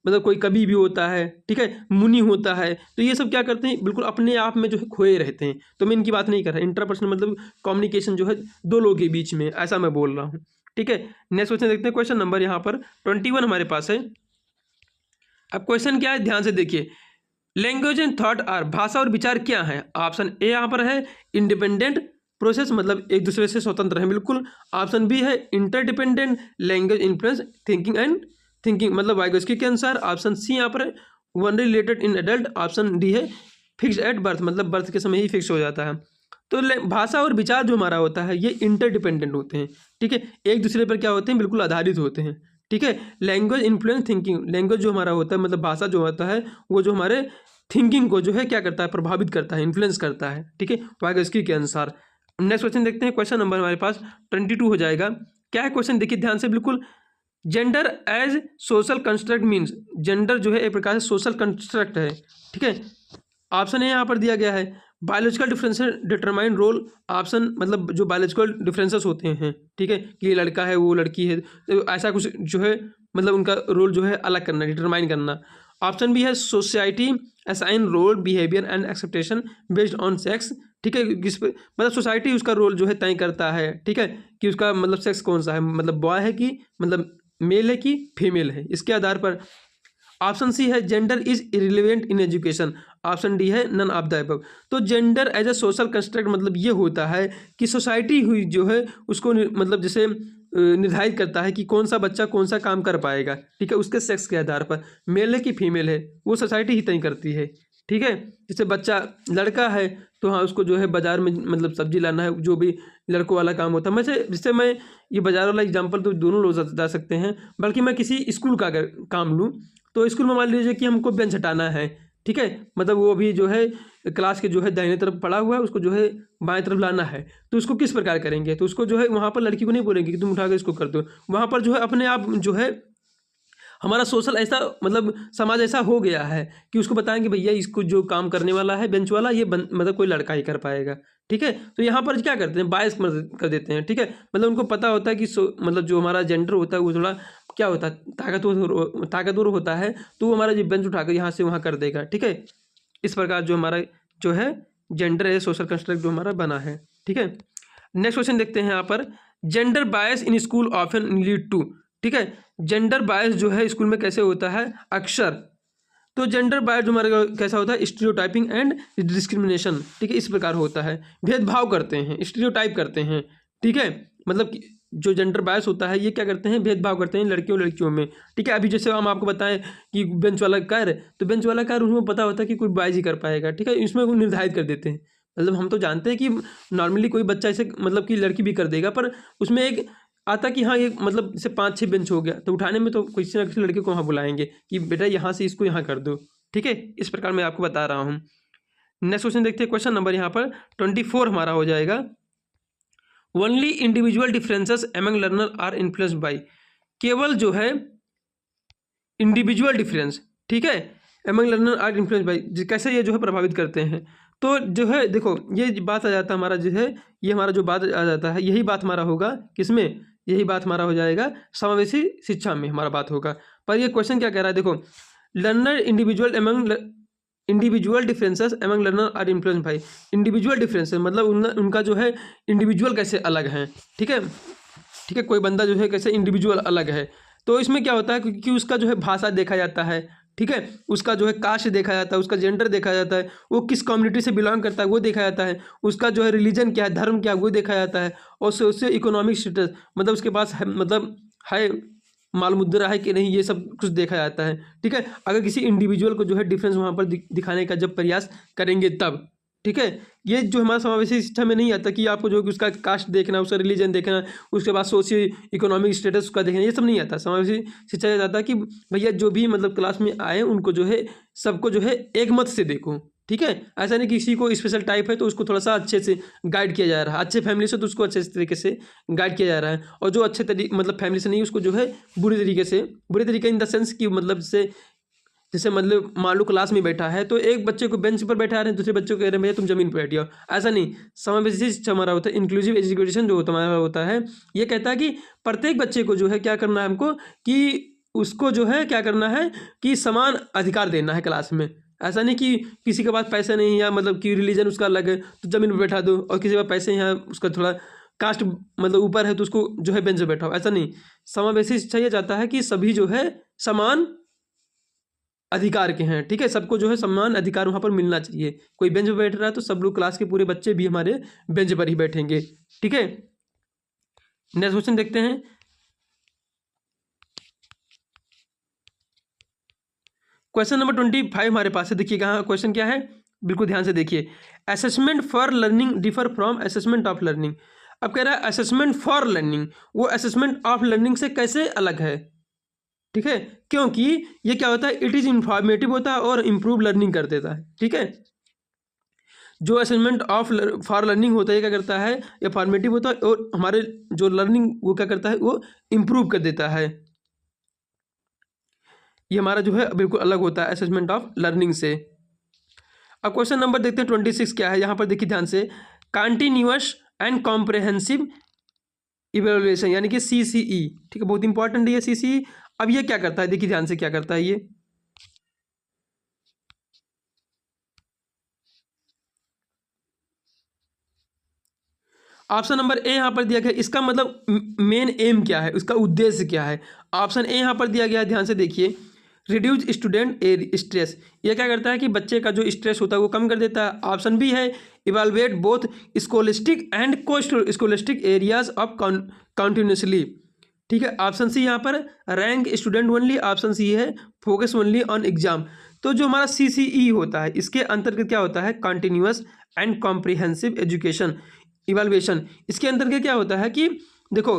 मतलब कोई कवि भी होता है, ठीक है, मुनि होता है, तो ये सब क्या करते हैं बिल्कुल अपने आप में जो है खोए रहते हैं। तो मैं इनकी बात नहीं कर रहा, इंटरपर्सनल मतलब कम्युनिकेशन जो है दो लोगों के बीच में, ऐसा मैं बोल रहा हूँ, ठीक है। नेक्स्ट क्वेश्चन देखते हैं। क्वेश्चन नंबर यहाँ पर 21 हमारे पास है। अब क्वेश्चन क्या है ध्यान से देखिए। लैंग्वेज एंड थॉट आर, भाषा और विचार क्या है। ऑप्शन ए यहाँ पर है इंडिपेंडेंट प्रोसेस, मतलब एक दूसरे से स्वतंत्र है बिल्कुल। ऑप्शन बी है interdependent language influence thinking and thinking, मतलब वाइगोस्की के अनुसार। ऑप्शन सी यहाँ पर है one related in adult. Option D है फिक्स एट बर्थ, मतलब बर्थ के समय ही फिक्स हो जाता है। तो भाषा और विचार जो हमारा होता है ये इंटरडिपेंडेंट होते हैं, ठीक है, एक दूसरे पर क्या होते हैं बिल्कुल आधारित होते हैं, ठीक है। लैंग्वेज इन्फ्लुएंस थिंकिंग, लैंग्वेज जो हमारा होता है मतलब भाषा जो होता है वो जो हमारे थिंकिंग को जो है क्या करता है प्रभावित करता है, इन्फ्लुएंस करता है, ठीक है, वाइगोस्की के अनुसार। नेक्स्ट क्वेश्चन देखते हैं। क्वेश्चन नंबर हमारे पास 22 हो जाएगा। क्या है क्वेश्चन देखिए ध्यान से बिल्कुल। Gender as social construct means, gender जो है एक प्रकार से सोशल कंस्ट्रक्ट है, ठीक है। ऑप्शन है यहाँ पर दिया गया है biological differences determine role. Option मतलब जो बायोलॉजिकल डिफरेंसेस होते हैं, ठीक है, कि ये लड़का है वो लड़की है, तो ऐसा कुछ जो है मतलब उनका रोल जो है अलग करना, डिटरमाइन करना। ऑप्शन भी है society assign role behaviour and expectation based on sex, ठीक है, किस पे मतलब सोसाइटी उसका रोल जो है तय करता है, ठीक है, कि उसका मतलब सेक्स कौन सा है, मतलब बॉय है कि मतलब मेल है कि फीमेल है, इसके आधार पर। ऑप्शन सी है gender is irrelevant in education. Option D है नन ऑफ द अबव। तो gender as a social construct मतलब ये होता है कि सोसाइटी हुई जो है उसको मतलब जैसे निर्धारित करता है कि कौन सा बच्चा कौन सा काम कर पाएगा, ठीक है, उसके सेक्स के आधार पर, मेल है कि फीमेल है वो सोसाइटी ही तय करती है, ठीक है। जैसे बच्चा लड़का है तो हाँ उसको जो है बाजार में मतलब सब्जी लाना है, जो भी लड़कों वाला काम होता है। मैं जिससे मैं ये बाजार वाला एग्जांपल तो दोनों लोग जा सकते हैं, बल्कि मैं किसी स्कूल का अगर काम लूँ तो स्कूल में मान लीजिए कि हमको बेंच हटाना है, ठीक है, मतलब वो भी जो है क्लास के जो है दाहिने तरफ पड़ा हुआ है उसको जो है बाएं तरफ लाना है, तो उसको किस प्रकार करेंगे, तो उसको जो है वहाँ पर लड़की को नहीं बोलेंगे कि तुम उठा के इसको कर दो, वहाँ पर जो है अपने आप जो है हमारा सोशल ऐसा मतलब समाज ऐसा हो गया है कि उसको बताएंगे भैया इसको जो काम करने वाला है बेंच वाला ये मतलब कोई लड़का ही कर पाएगा, ठीक है। तो यहाँ पर क्या करते हैं बायस कर देते हैं, ठीक है, मतलब उनको पता होता है कि मतलब जो हमारा जेंडर होता है वो थोड़ा क्या होता है ताकतवर होता है, तो वो हमारा जो बेंच उठाकर यहाँ से वहाँ कर देगा, ठीक है। इस प्रकार जो हमारा जो है जेंडर है सोशल कंस्ट्रक्ट जो हमारा बना है, ठीक है। नेक्स्ट क्वेश्चन देखते हैं यहाँ पर। Gender bias in school often lead to, ठीक है, जेंडर बायस जो है स्कूल में कैसे होता है अक्सर। तो जेंडर बायस जो हमारा कैसा होता है स्टीरियोटाइपिंग एंड डिस्क्रिमिनेशन, ठीक है, इस प्रकार होता है, भेदभाव करते हैं, स्टीरियोटाइप करते हैं, ठीक है, मतलब जो जेंडर बायस होता है ये क्या करते हैं भेदभाव करते हैं लड़कियों में, ठीक है। अभी जैसे हम आपको बताएं कि बेंच वाला कार्य, तो बेंच वाला कार्य उसमें पता होता है कि कोई बॉयज ही कर पाएगा, ठीक है, इसमें वो निर्धारित कर देते हैं। मतलब हम तो जानते हैं कि नॉर्मली कोई बच्चा ऐसे मतलब कि लड़की भी कर देगा, पर उसमें एक आता कि हाँ ये मतलब जैसे 5-6 बेंच हो गया तो उठाने में तो किसी ना किसी लड़के को वहाँ बुलाएंगे कि बेटा यहाँ से इसको यहाँ कर दो, ठीक है, इस प्रकार मैं आपको बता रहा हूँ। नेक्स्ट क्वेश्चन देखते हैं। क्वेश्चन नंबर यहाँ पर 24 हमारा हो जाएगा। Only individual differences among learner are influenced by, केवल जो है इंडिविजुअल डिफरेंस, ठीक है, among learner are influence by, कैसे ये जो है प्रभावित करते हैं। तो जो है देखो ये बात आ जाता है हमारा जो है, ये हमारा जो बात आ जाता है, यही बात हमारा होगा किसमें, यही बात हमारा हो जाएगा समावेशी शिक्षा में हमारा बात होगा। पर ये क्वेश्चन क्या कह रहा है देखो, learner individual differences among learner are influence by, individual differences मतलब उनका जो है इंडिविजुअल कैसे अलग हैं, ठीक है, ठीक है, कोई बंदा जो है कैसे इंडिविजुअल अलग है। तो इसमें क्या होता है क्योंकि उसका जो है भाषा देखा जाता है, ठीक है, उसका जो है कास्ट देखा जाता है, उसका जेंडर देखा जाता है, वो किस कम्युनिटी से बिलोंग करता है वो देखा जाता है, उसका जो है रिलीजन क्या है, धर्म क्या है वो देखा जाता है, और उससे इकोनॉमिक स्टेटस मतलब उसके पास है, मतलब है माल मुद्रा है कि नहीं, ये सब कुछ देखा जाता है, ठीक है। अगर किसी इंडिविजुअल को जो है डिफरेंस वहाँ पर दिखाने का जब प्रयास करेंगे तब, ठीक है। ये जो हमारा समावेशी शिक्षा में नहीं आता कि आपको जो कि उसका कास्ट देखना, उसका रिलीजन देखना, उसके बाद सोशियो इकोनॉमिक स्टेटस उसका देखना, ये सब नहीं आता। समावेशी शिक्षा ये आता है कि भैया जो भी मतलब क्लास में आए उनको जो है सबको जो है एक मत से देखो, ठीक है। ऐसा नहीं किसी को स्पेशल टाइप है तो उसको थोड़ा सा अच्छे से गाइड किया जा रहा है, अच्छे फैमिली से तो उसको अच्छे तरीके से गाइड किया जा रहा है, और जो अच्छे तरीके मतलब फैमिली से नहीं उसको जो है बुरी तरीके इन द सेंस कि मतलब से जैसे मतलब मान लो क्लास में बैठा है तो एक बच्चे को बेंच पर बैठा रहे हैं, दूसरे बच्चे को कह रहे हैं भैया तुम जमीन पर बैठिए, ऐसा नहीं। समावेशी शिक्षा हमारा होता है, इंक्लूसिव एजुकेशन जो होता हमारा होता है, ये कहता है कि प्रत्येक बच्चे को जो है क्या करना है हमको कि उसको जो है क्या करना है कि समान अधिकार देना है क्लास में। ऐसा नहीं कि किसी के पास पैसे नहीं या मतलब कि रिलीजन उसका अलग है तो जमीन पर बैठा दो, और किसी के पास पैसे हैं उसका थोड़ा कास्ट मतलब ऊपर है तो उसको जो है बेंच पर बैठाओ, ऐसा नहीं। समावेशी शिक्षा ये चाहता है कि सभी जो है समान अधिकार के हैं, ठीक है, सबको जो है समान अधिकार वहाँ पर मिलना चाहिए। कोई बेंच पर बैठ रहा है तो सब लोग क्लास के पूरे बच्चे भी हमारे बेंच पर ही बैठेंगे, ठीक है। नेक्स्ट क्वेश्चन देखते हैं। क्वेश्चन नंबर 25 हमारे पास है, देखिए कहाँ क्वेश्चन क्या है, बिल्कुल ध्यान से देखिए। Assessment for learning differ from assessment of learning. अब कह रहा है असेसमेंट फॉर लर्निंग वो असेसमेंट ऑफ लर्निंग से कैसे अलग है, ठीक है, क्योंकि ये क्या होता है इट इज़ इंफॉर्मेटिव होता है और इम्प्रूव लर्निंग कर देता है, ठीक है। जो असेसमेंट ऑफ फॉर लर्निंग होता है क्या करता है, ये फॉर्मेटिव होता है और हमारे जो लर्निंग वो क्या करता है वो इम्प्रूव कर देता है। ये हमारा जो है बिल्कुल अलग होता है असेसमेंट ऑफ लर्निंग से। अब क्वेश्चन नंबर देखते हैं 26 क्या है, यहाँ पर देखिए ध्यान से, कंटिन्यूअस एंड कॉम्प्रहेंसिव इवेल्युएशन यानी कि CCE, ठीक है, बहुत इंपॉर्टेंट है ये CCE। अब ये क्या करता है, देखिए ध्यान से क्या करता है ये, ऑप्शन नंबर ए यहाँ पर दिया गया, इसका मतलब मेन एम क्या है, उसका उद्देश्य क्या है। ऑप्शन ए यहाँ पर दिया गया है, ध्यान से देखिए, रिड्यूस स्टूडेंट स्ट्रेस, ये क्या करता है कि बच्चे का जो स्ट्रेस होता है वो कम कर देता है। ऑप्शन बी है इवेलुएट बोथ स्कोलिस्टिक एंड को स्कोलिस्टिक एरियाज ऑफ कॉन्टिन्यूसली, ठीक है। ऑप्शन सी यहाँ पर rank student only, option C है फोकस ओनली ऑन एग्जाम। तो जो हमारा CCE होता है इसके अंतर्गत क्या होता है, continuous and comprehensive education evaluation. इसके अंतर्गत क्या होता है कि देखो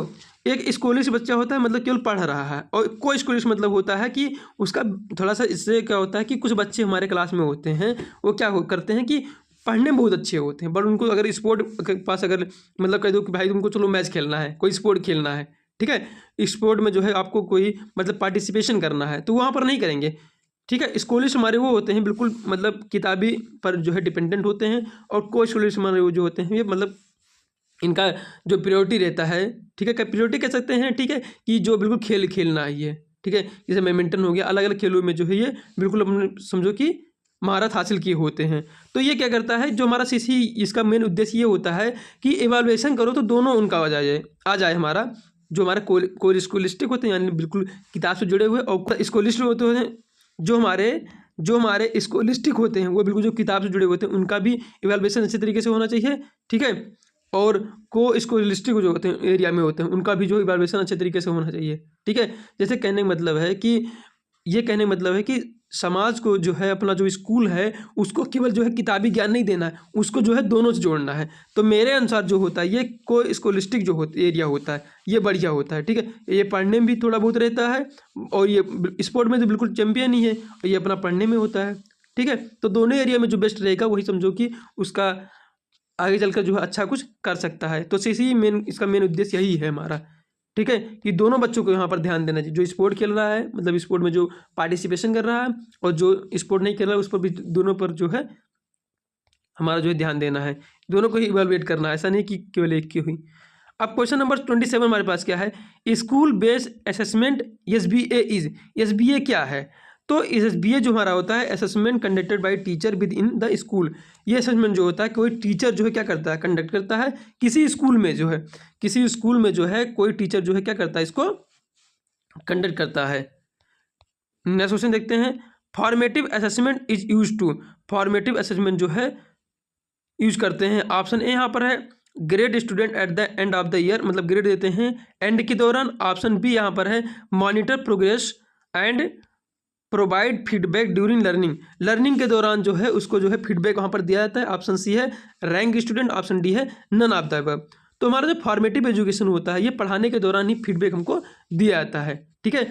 एक स्कूलिश बच्चा होता है मतलब केवल पढ़ रहा है, और कोई स्कूलिश मतलब होता है कि उसका थोड़ा सा, इससे क्या होता है कि कुछ बच्चे हमारे क्लास में होते हैं वो क्या करते हैं कि पढ़ने में बहुत अच्छे होते हैं, बट उनको अगर स्पोर्ट के पास अगर मतलब कह दो कि भाई तुमको चलो मैच खेलना है, कोई स्पोर्ट खेलना है, ठीक है, स्पोर्ट में जो है आपको कोई मतलब पार्टिसिपेशन करना है तो वहाँ पर नहीं करेंगे, ठीक है। स्कॉलिश हमारे वो होते हैं बिल्कुल मतलब किताबी पर जो है डिपेंडेंट होते हैं, और को स्कॉलिश हमारे वो जो होते हैं ये मतलब इनका जो प्रायोरिटी रहता है, ठीक है, प्रायोरिटी कह सकते हैं, ठीक है, कि जो बिल्कुल खेलना ही है, ठीक है। जैसे बैडमिंटन हो गया, अलग अलग खेलों में जो है ये बिल्कुल अपने समझो कि महारत हासिल किए होते हैं। तो ये क्या करता है, जो हमारा CCE इसका मेन उद्देश्य ये होता है कि इवैल्यूएशन करो तो दोनों उनका आ जाए हमारा, जो हमारा कोर स्कॉलिस्टिक होते हैं यानी बिल्कुल किताब से जुड़े हुए, और स्कॉलिस्टिक होते हैं जो हमारे स्कॉलिस्टिक होते हैं वो बिल्कुल जो किताब से जुड़े होते हैं, उनका भी इवैल्यूएशन अच्छे तरीके से होना चाहिए, ठीक है। और को स्कॉलिस्टिक जो होते हैं एरिया में होते हैं उनका भी जो इवैल्यूएशन अच्छे तरीके से होना चाहिए, ठीक है। जैसे कहने का मतलब है कि ये कहने का मतलब है कि समाज को जो है अपना जो स्कूल है उसको केवल जो है किताबी ज्ञान नहीं देना है, उसको जो है दोनों से जोड़ना है। तो मेरे अनुसार जो होता है ये को स्कॉलिस्टिक जो एरिया होता है ये बढ़िया होता है, ठीक है। ये पढ़ने में भी थोड़ा बहुत रहता है, और ये स्पोर्ट में तो बिल्कुल चैंपियन ही है, और ये अपना पढ़ने में होता है, ठीक है। तो दोनों एरिया में जो बेस्ट रहेगा वही समझो कि उसका आगे चलकर जो है अच्छा कुछ कर सकता है। तो CCE मेन इसका मेन उद्देश्य यही है हमारा, ठीक है, कि दोनों बच्चों को यहाँ पर ध्यान देना चाहिए, जो स्पोर्ट खेल रहा है मतलब स्पोर्ट में जो पार्टिसिपेशन कर रहा है और जो स्पोर्ट नहीं खेल रहा है उस पर भी, दोनों पर जो है हमारा जो है ध्यान देना है, दोनों को ही इवैल्यूएट करना है, ऐसा नहीं कि केवल एक की हुई। अब क्वेश्चन नंबर 27 हमारे पास क्या है, school based assessment SBA is, SBA क्या है? तो SBA जो हमारा होता है assessment conducted by teacher with in the school. ये असेसमेंट जो होता है कोई टीचर जो है क्या करता है, कंडक्ट करता है किसी स्कूल में, जो है किसी स्कूल में जो है कोई टीचर जो है क्या करता है, इसको कंडक्ट करता है। नेक्स्ट क्वेश्चन देखते हैं, formative assessment is use to, formative assessment जो है यूज करते हैं। ऑप्शन ए यहाँ पर है grade student at the end of the year, मतलब ग्रेड देते हैं एंड के दौरान। ऑप्शन बी यहाँ पर है monitor progress and provide feedback during learning, learning के दौरान जो है उसको जो है फीडबैक वहाँ पर दिया जाता है। ऑप्शन सी है रैंक स्टूडेंट, ऑप्शन डी है नन ऑफ द अबव। तो हमारा जो फॉर्मेटिव एजुकेशन होता है ये पढ़ाने के दौरान ही फीडबैक हमको दिया जाता है, ठीक है,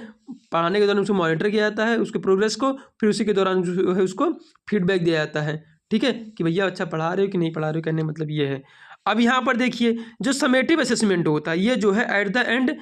पढ़ाने के दौरान उसको मॉनिटर किया जाता है उसके प्रोग्रेस को, फिर उसी के दौरान जो है उसको फीडबैक दिया जाता है, ठीक है, कि भैया अच्छा पढ़ा रहे हो कि नहीं पढ़ा रहे हो, कहने मतलब ये है। अब यहाँ पर देखिए जो समेटिव असेसमेंट होता है ये जो है एट द एंड,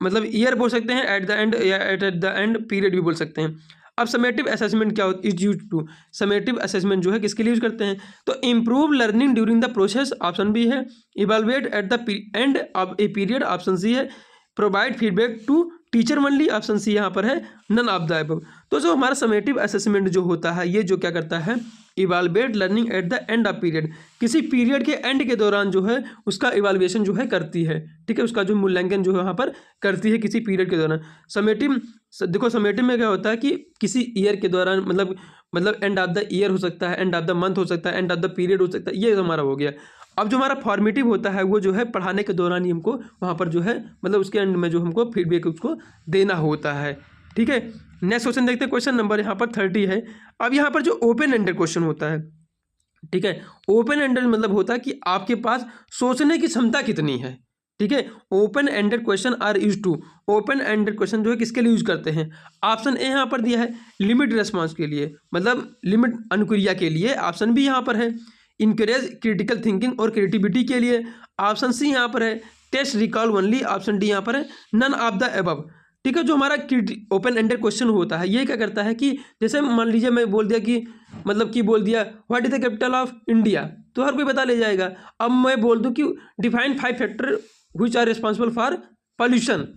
मतलब ईयर बोल सकते हैं, एट द एंड या एट द एंड पीरियड भी बोल सकते हैं। अब समेटिव असेसमेंट क्या होता है, is use to, summative assessment जो है किसके लिए यूज करते हैं, तो improve learning during the process, option B है evaluate at the end of a period, option C है provide feedback to teacher only, option C यहाँ पर है नन ऑफ द अबव। तो जो हमारा समेटिव असेसमेंट जो होता है ये जो क्या करता है, evaluate learning at the end of period, किसी पीरियड के एंड के दौरान जो है उसका इवाल्युएशन जो है करती है, ठीक है, उसका जो मूल्यांकन जो है वहाँ पर करती है किसी पीरियड के दौरान। समेटिव देखो समेटिव में क्या होता है कि किसी ईयर के दौरान, मतलब एंड ऑफ द ईयर हो सकता है, एंड ऑफ द मंथ हो सकता है, एंड ऑफ द पीरियड हो सकता है, ये हमारा हो गया। अब जो हमारा फॉर्मेटिव होता है वो जो है पढ़ाने के दौरान ही हमको वहाँ पर जो है मतलब उसके एंड में जो हमको फीडबैक उसको देना होता है, ठीक है। नेक्स्ट क्वेश्चन देखते हैं, क्वेश्चन नंबर यहाँ पर 30 है। अब यहाँ पर जो ओपन एंडेड क्वेश्चन होता है, ठीक है, ओपन एंडेड मतलब होता है कि आपके पास सोचने की क्षमता कितनी है, ठीक है। Open ended question are use to, open ended question जो है किसके लिए यूज करते हैं, ऑप्शन ए यहाँ पर दिया है लिमिट रिस्पॉन्स के लिए, मतलब लिमिट अनुक्रिया के लिए। ऑप्शन बी यहाँ पर है इंकरेज क्रिटिकल थिंकिंग और क्रिएटिविटी के लिए। ऑप्शन सी यहाँ पर है test recall only, option D यहाँ पर है नन ऑफ द अबव, ठीक है। जो हमारा ओपन एंडेड क्वेश्चन होता है ये क्या करता है कि जैसे मान लीजिए मैं बोल दिया कि मतलब कि बोल दिया what is the capital of India, तो हर कोई बता ले जाएगा। अब मैं बोल दूं कि define 5 factor which are responsible for pollution,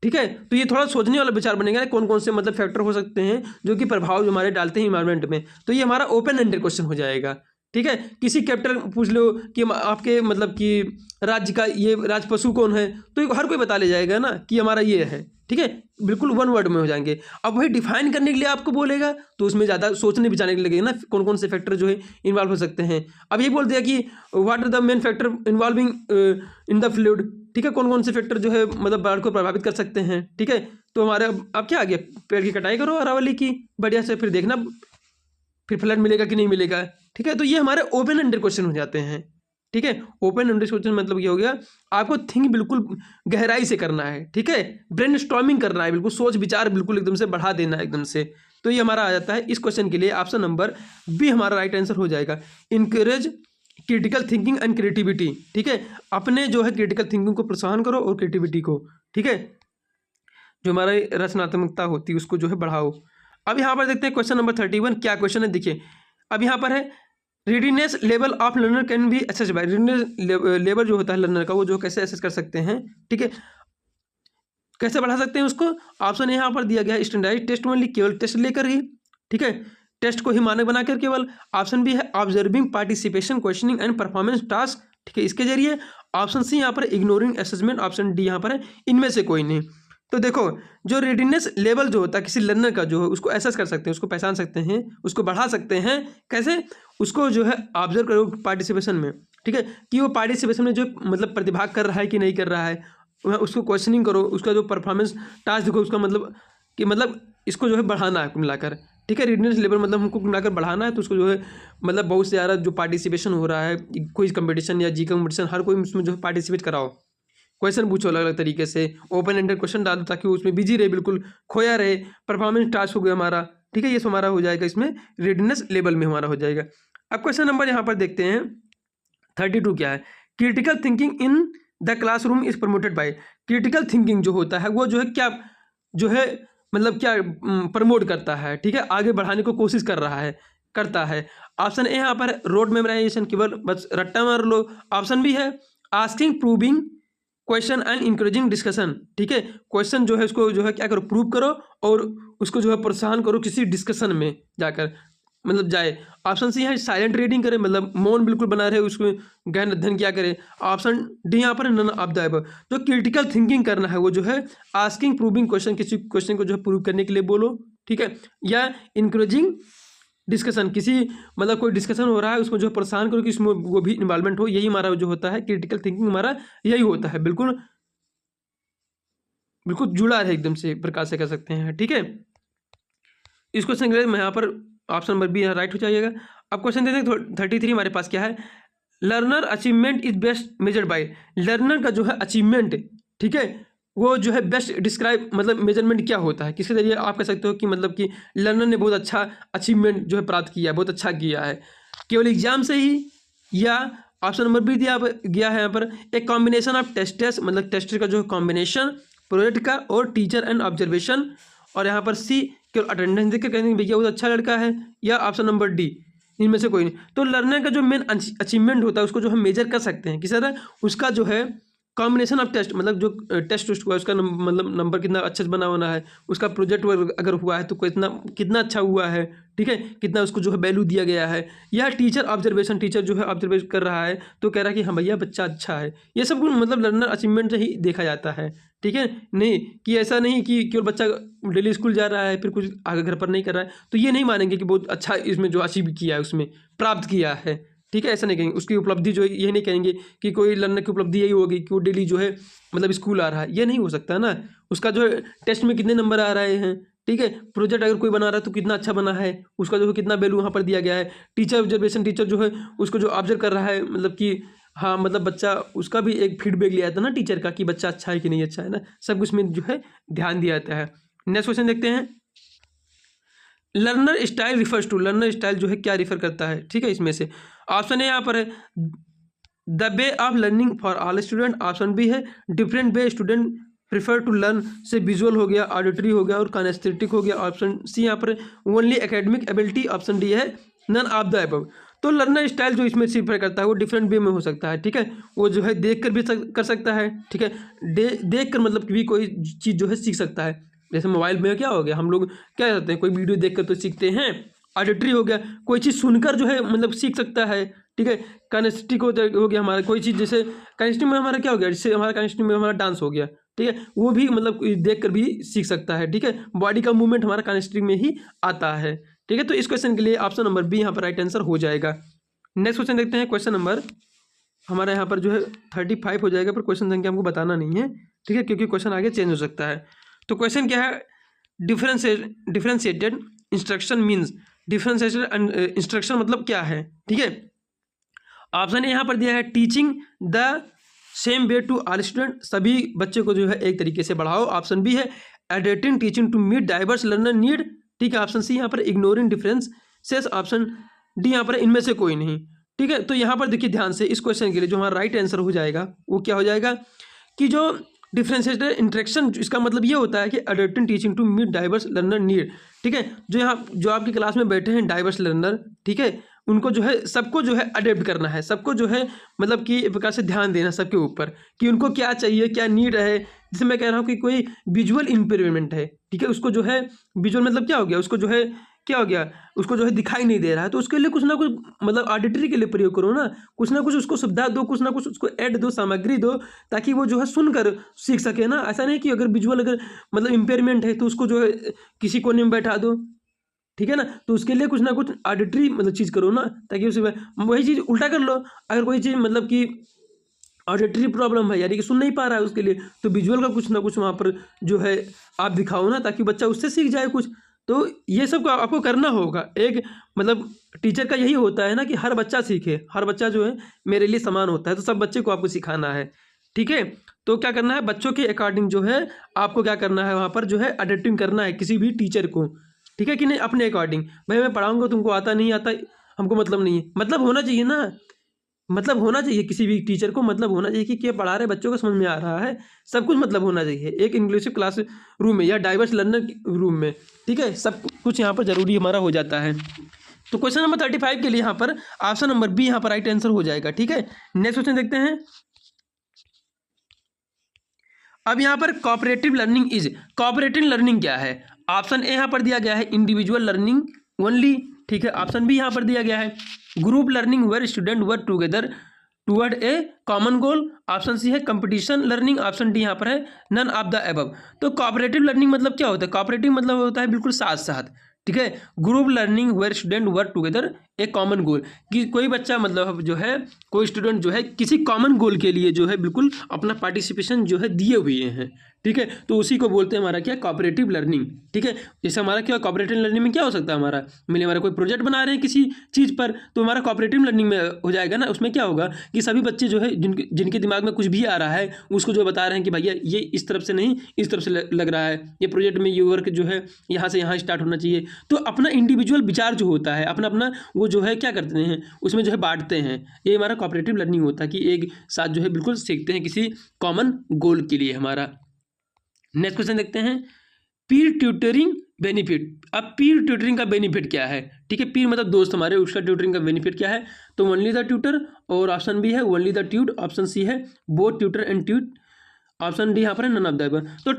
ठीक है, तो ये थोड़ा सोचने वाला विचार बनेगा, कौन कौन से मतलब फैक्टर हो सकते हैं जो कि प्रभाव जो हमारे डालते हैं इन्वायरमेंट में, तो ये हमारा ओपन एंडेड क्वेश्चन हो जाएगा, ठीक है। किसी कैपिटल पूछ लो कि आपके मतलब कि राज्य का ये राज पशु कौन है, तो हर कोई बता ले जाएगा ना कि हमारा ये है, ठीक है, बिल्कुल वन वर्ड में हो जाएंगे। अब वही डिफाइन करने के लिए आपको बोलेगा तो उसमें ज़्यादा सोचने विचारने के लगेगा ना, कौन कौन से फैक्टर जो है इन्वॉल्व हो सकते हैं। अब ये बोल दिया कि what are the main factor involving in the fluid, ठीक है, कौन कौन से फैक्टर जो है मतलब बाढ़ को प्रभावित कर सकते हैं, ठीक है। तो हमारे अब क्या आ गया, पेड़ की कटाई करो अरावली की बढ़िया से, फिर देखना फिर फ्लड मिलेगा कि नहीं मिलेगा, ठीक है। तो ये हमारे ओपन एंडेड क्वेश्चन हो जाते हैं, ठीक है। ओपन एंडेड क्वेश्चन मतलब ये हो गया आपको थिंक बिल्कुल गहराई से करना है, ठीक है, ब्रेन स्टॉर्मिंग करना है, बिल्कुल सोच विचार बिल्कुल एकदम से बढ़ा देना है एकदम से। तो ये हमारा आ जाता है इस क्वेश्चन के लिए ऑप्शन नंबर बी हमारा राइट आंसर हो जाएगा, encourage critical thinking and creativity, ठीक है, अपने जो है क्रिटिकल थिंकिंग को प्रोत्साहन करो और क्रिएटिविटी को, ठीक है, जो हमारी रचनात्मकता होती है उसको जो है बढ़ाओ। अब यहाँ पर देखते हैं क्वेश्चन नंबर 31 क्या क्वेश्चन है, देखिए अब यहाँ पर है readiness level of learner can be assess by, readiness level जो होता है लर्नर का वो जो कैसे असेस कर सकते हैं, ठीक है, कैसे बढ़ा सकते हैं उसको। ऑप्शन यहाँ पर दिया गया है स्टैंडर्डाइज्ड टेस्ट ओनली, केवल टेस्ट लेकर ही, ठीक है, टेस्ट को ही मानक बनाकर केवल। ऑप्शन बी है observing participation questioning and performance task, ठीक है, इसके जरिए। ऑप्शन सी यहाँ पर इग्नोरिंग असेसमेंट, ऑप्शन डी यहाँ पर है इनमें से कोई नहीं। तो देखो जो रेडीनेस लेवल जो होता है किसी लर्नर का जो है उसको एसेस कर सकते हैं, उसको पहचान सकते हैं, उसको बढ़ा सकते हैं, कैसे, उसको जो है ऑब्जर्व करो पार्टिसिपेशन में, ठीक है, कि वो पार्टिसिपेशन में जो मतलब प्रतिभाग कर रहा है कि नहीं कर रहा है, उसको क्वेश्चनिंग करो, उसका जो परफॉर्मेंस टास्क देखो, उसका मतलब कि मतलब इसको जो है बढ़ाना है मिलाकर, ठीक है। रेडीनेस लेवल मतलब हमको मिलाकर बढ़ाना है, तो उसको जो है मतलब बहुत से ज़्यादा जो पार्टिसिपेशन हो रहा है क्विज कंपटीशन या जी कंपटीशन, हर कोई उसमें जो है पार्टिसिपेट कराओ, क्वेश्चन पूछो अलग अलग तरीके से, ओपन एंडेड क्वेश्चन डालो ताकि उसमें बिजी रहे, बिल्कुल खोया रहे, परफॉर्मेंस टास्क हो गया हमारा, ठीक है, ये हमारा हो जाएगा इसमें रेडीनेस लेवल में हमारा हो जाएगा। अब क्वेश्चन नंबर यहाँ पर देखते हैं 32 क्या है, critical thinking in the classroom is promoted by, critical thinking जो होता है वो जो है क्या जो है मतलब क्या प्रमोट करता है, ठीक है, आगे बढ़ाने को कोशिश कर रहा है, करता है। ऑप्शन ए यहाँ पर रोड मेमोराइजेशन, केवल बस रट्टा मार लो। ऑप्शन बी है asking proving question and encouraging discussion, ठीक है, क्वेश्चन जो है उसको जो है क्या करो, प्रूव करो और उसको जो है प्रोत्साहन करो किसी डिस्कशन में जाकर मतलब जाए। ऑप्शन सी है साइलेंट रीडिंग करे, मतलब मौन बिल्कुल बना रहे, उसको गहन अध्ययन क्या करे। ऑप्शन डी यहाँ पर नन ऑफ द अबव। जो क्रिटिकल थिंकिंग करना है वो जो है आस्किंग प्रूविंग क्वेश्चन, किसी क्वेश्चन को जो है प्रूव करने के लिए बोलो, ठीक है, या इंकरेजिंग डिस्कशन, किसी मतलब कोई डिस्कशन हो रहा है उसमें जो है प्रोत्साहन करो कि इसमें वो भी इन्वॉल्वमेंट हो, यही हमारा जो होता है क्रिटिकल थिंकिंग, हमारा यही होता है। बिल्कुल बिल्कुल जुड़ा है एकदम से, प्रकार से कह सकते हैं, ठीक है। इस क्वेश्चन के लिए मैं यहाँ पर ऑप्शन नंबर बी राइट हो जाइएगा। अब क्वेश्चन देते हैं 33 हमारे पास क्या है, learner achievement is best measured by, learner का जो है अचीवमेंट, ठीक है, वो जो है बेस्ट डिस्क्राइब मतलब मेजरमेंट क्या होता है, किसके जरिए आप कह सकते हो कि मतलब कि लर्नर ने बहुत अच्छा अचीवमेंट जो है प्राप्त किया है, बहुत अच्छा किया है, केवल एग्जाम से ही, या ऑप्शन नंबर बी दिया गया है यहाँ पर एक कॉम्बिनेशन ऑफ टेस्ट मतलब टेस्ट का जो कॉम्बिनेशन, प्रोजेक्ट का और टीचर एंड ऑब्जर्वेशन, और यहाँ पर सी केवल अटेंडेंस देख के कहेंगे भैया वो अच्छा लड़का है, या ऑप्शन नंबर डी इनमें से कोई नहीं। तो लर्नर का जो मेन अचीवमेंट होता है उसको जो हम मेजर कर सकते हैं किस तरह, उसका जो है कॉम्बिनेशन ऑफ टेस्ट, मतलब जो टेस्ट हुआ है उसका मतलब नंबर कितना अच्छे से बना होना है, उसका प्रोजेक्ट वर्क अगर हुआ है तो कितना अच्छा हुआ है, ठीक है, कितना उसको जो है वैल्यू दिया गया है, या टीचर ऑब्जर्वेशन, टीचर जो है ऑब्जर्वेशन कर रहा है तो कह रहा है कि हाँ भैया बच्चा अच्छा है, ये सब मतलब लर्नर अचीवमेंट से ही देखा जाता है, ठीक है। नहीं कि ऐसा नहीं कि केवल बच्चा डेली स्कूल जा रहा है फिर कुछ आगे घर पर नहीं कर रहा है तो ये नहीं मानेंगे कि बहुत अच्छा इसमें जो अचीव किया है उसमें प्राप्त किया है, ठीक है, ऐसा नहीं कहेंगे। उसकी उपलब्धि जो है ये नहीं कहेंगे कि कोई लर्नर की उपलब्धि यही होगी कि वो डेली जो है मतलब स्कूल आ रहा है, ये नहीं हो सकता ना। उसका जो है टेस्ट में कितने नंबर आ रहे हैं, ठीक है, प्रोजेक्ट अगर कोई बना रहा है तो कितना अच्छा बना है, उसका जो है कितना वैल्यू वहाँ पर दिया गया है, टीचर ऑब्जर्वेशन, टीचर जो है उसको जो ऑब्जर्व कर रहा है मतलब कि हाँ मतलब बच्चा, उसका भी एक फीडबैक लिया जाता है ना टीचर का कि बच्चा अच्छा है कि नहीं अच्छा है ना, सब कुछ में जो है ध्यान दिया जाता है। नेक्स्ट क्वेश्चन देखते हैं, learner style refers to, learner style जो है क्या रिफर करता है, ठीक है, इसमें से ऑप्शन है यहाँ पर है the way of learning for all student, option B है different way student prefer to learn, से विजुअल हो गया, ऑडिटरी हो गया और कानेस्थेटिक हो गया, ऑप्शन सी यहाँ पर only academic ability, option D है नन ऑफ द अबव। तो लर्नर स्टाइल जो इसमें रिफर करता है वो डिफरेंट वे में हो सकता है, ठीक है, वो जो है देख कर भी कर सकता है, ठीक है, देख कर मतलब भी कोई चीज़ जो है सीख सकता है, जैसे मोबाइल में क्या हो गया, हम लोग क्या करते हैं कोई वीडियो देखकर तो सीखते हैं, ऑडिटरी हो गया कोई चीज़ सुनकर जो है मतलब सीख सकता है, ठीक है, काइनेस्टिक हो गया हमारा कोई चीज़, जैसे काइनेस्टिक में हमारा क्या हो गया, जैसे हमारा काइनेस्टिक में हमारा डांस हो गया, ठीक है, वो भी मतलब देख कर भी सीख सकता है, ठीक है, बॉडी का मूवमेंट हमारा काइनेस्टिक में ही आता है, ठीक है। तो इस क्वेश्चन के लिए ऑप्शन नंबर बी यहाँ पर राइट आंसर हो जाएगा। नेक्स्ट क्वेश्चन देखते हैं, क्वेश्चन नंबर हमारा यहाँ पर जो है 35 हो जाएगा, पर क्वेश्चन संख्या हमको बताना नहीं है, ठीक है, क्योंकि क्वेश्चन आगे चेंज हो सकता है। तो क्वेश्चन क्या है, differentiated instruction means, differentiated instruction मतलब क्या है, ठीक है। ऑप्शन यहाँ पर दिया है teaching the same way to all student, सभी बच्चे को जो है एक तरीके से पढ़ाओ, ऑप्शन बी है adapting teaching to meet diverse learner need, ठीक है, ऑप्शन सी यहाँ पर इग्नोरिंग डिफरेंसेस, ऑप्शन डी यहाँ पर इनमें से कोई नहीं, ठीक है। तो यहाँ पर देखिए ध्यान से, इस क्वेश्चन के लिए जो हमारा राइट आंसर हो जाएगा वो क्या हो जाएगा कि जो डिफरेंशिएटेड इंटरेक्शन, इसका मतलब ये होता है कि adapting teaching to meet diverse learner need, ठीक है, जो यहाँ जो आपकी क्लास में बैठे हैं डाइवर्स लर्नर, ठीक है, उनको जो है सबको जो है अडेप्ट करना है, सबको जो है मतलब कि एक प्रकार से ध्यान देना सबके ऊपर कि उनको क्या चाहिए, क्या नीड है। जैसे मैं कह रहा हूँ कि कोई विजुअल इम्पेयरमेंट है, ठीक है, उसको जो है विजुअल मतलब क्या हो गया, उसको जो है क्या हो गया, उसको जो है दिखाई नहीं दे रहा है, तो उसके लिए कुछ ना कुछ मतलब ऑडिटरी के लिए प्रयोग करो ना, कुछ ना कुछ उसको सुविधा दो, कुछ ना कुछ उसको ऐड दो, सामग्री दो, ताकि वो जो है सुनकर सीख सके ना। ऐसा नहीं कि अगर विजुअल अगर मतलब इम्पेयरमेंट है तो उसको जो है किसी कोने में बैठा दो, ठीक है ना, तो उसके लिए कुछ ना कुछ ऑडिटरी मतलब चीज़ करो ना, ताकि उसे वही चीज़ उल्टा कर लो, अगर कोई चीज़ मतलब कि ऑडिटरी प्रॉब्लम है यानी कि सुन नहीं पा रहा है उसके लिए, तो विजुअल का कुछ ना कुछ वहाँ पर जो है आप दिखाओ ना, ताकि बच्चा उससे सीख जाए कुछ। तो ये सब आपको करना होगा, एक मतलब टीचर का यही होता है ना कि हर बच्चा सीखे, हर बच्चा जो है मेरे लिए समान होता है, तो सब बच्चे को आपको सिखाना है, ठीक है। तो क्या करना है, बच्चों के अकॉर्डिंग जो है आपको क्या करना है, वहाँ पर जो है अडेप्टिंग करना है किसी भी टीचर को, ठीक है कि नहीं, अपने अकॉर्डिंग। भाई मैं पढ़ाऊँगा तुमको आता नहीं आता हमको मतलब नहीं है, मतलब होना चाहिए ना, मतलब होना चाहिए, किसी भी टीचर को मतलब होना चाहिए कि क्या पढ़ा रहे बच्चों को समझ में आ रहा है, सब कुछ मतलब होना चाहिए एक इंक्लूसिव क्लास रूम में या डाइवर्स लर्नर रूम में, ठीक है। सब कुछ यहाँ पर जरूरी हमारा हो जाता है। तो क्वेश्चन नंबर 35 के लिए यहाँ पर ऑप्शन नंबर बी यहाँ पर राइट आंसर हो जाएगा, ठीक है। नेक्स्ट क्वेश्चन देखते हैं। अब यहाँ पर cooperative learning is, cooperative learning क्या है? ऑप्शन ए यहाँ पर दिया गया है इंडिविजुअल लर्निंग ओनली, ठीक है। ऑप्शन बी यहाँ पर दिया गया है group learning where student work together toward a common goal. Option C है कंपटीशन लर्निंग। ऑप्शन डी यहाँ पर है नन ऑफ द अबव। तो कोऑपरेटिव लर्निंग मतलब क्या होता है? कोऑपरेटिव मतलब होता है बिल्कुल साथ साथ, ठीक है। Group learning where student work together a common goal, कि कोई बच्चा मतलब जो है, कोई स्टूडेंट जो है किसी कॉमन गोल के लिए जो है बिल्कुल अपना पार्टिसिपेशन जो है दिए हुए हैं, ठीक है। तो उसी को बोलते हैं हमारा क्या, कोऑपरेटिव लर्निंग, ठीक है। जैसे हमारा क्या कोऑपरेटिव लर्निंग में क्या हो सकता है, हमारा मिले हमारा कोई प्रोजेक्ट बना रहे हैं किसी चीज़ पर, तो हमारा कोऑपरेटिव लर्निंग में हो जाएगा ना। उसमें क्या होगा कि सभी बच्चे जो है जिनके दिमाग में कुछ भी आ रहा है उसको जो बता रहे हैं कि भैया ये इस तरफ से नहीं इस तरफ से लग रहा है, ये प्रोजेक्ट में ये वर्क जो है यहाँ से यहाँ स्टार्ट होना चाहिए। तो अपना इंडिविजुअल विचार जो होता है अपना अपना वो जो है क्या करते हैं उसमें जो है बांटते हैं। ये हमारा कोऑपरेटिव लर्निंग होता है कि एक साथ जो है बिल्कुल सीखते हैं किसी कॉमन गोल के लिए हमारा। नेक्स्ट क्वेश्चन देखते हैं, पीर ट्यूटरिंग बेनिफिट। अब पीर ट्यूटरिंग का बेनिफिट क्या है, ठीक है। पीर मतलब दोस्त हमारे, उसका ट्यूटरिंग का बेनिफिट क्या है? तो ओनली द ट्यूटर, और ऑप्शन बी है only the tutee, option C है both tutor and tutee, option D यहाँ पर है नन ऑफ द अबव। तो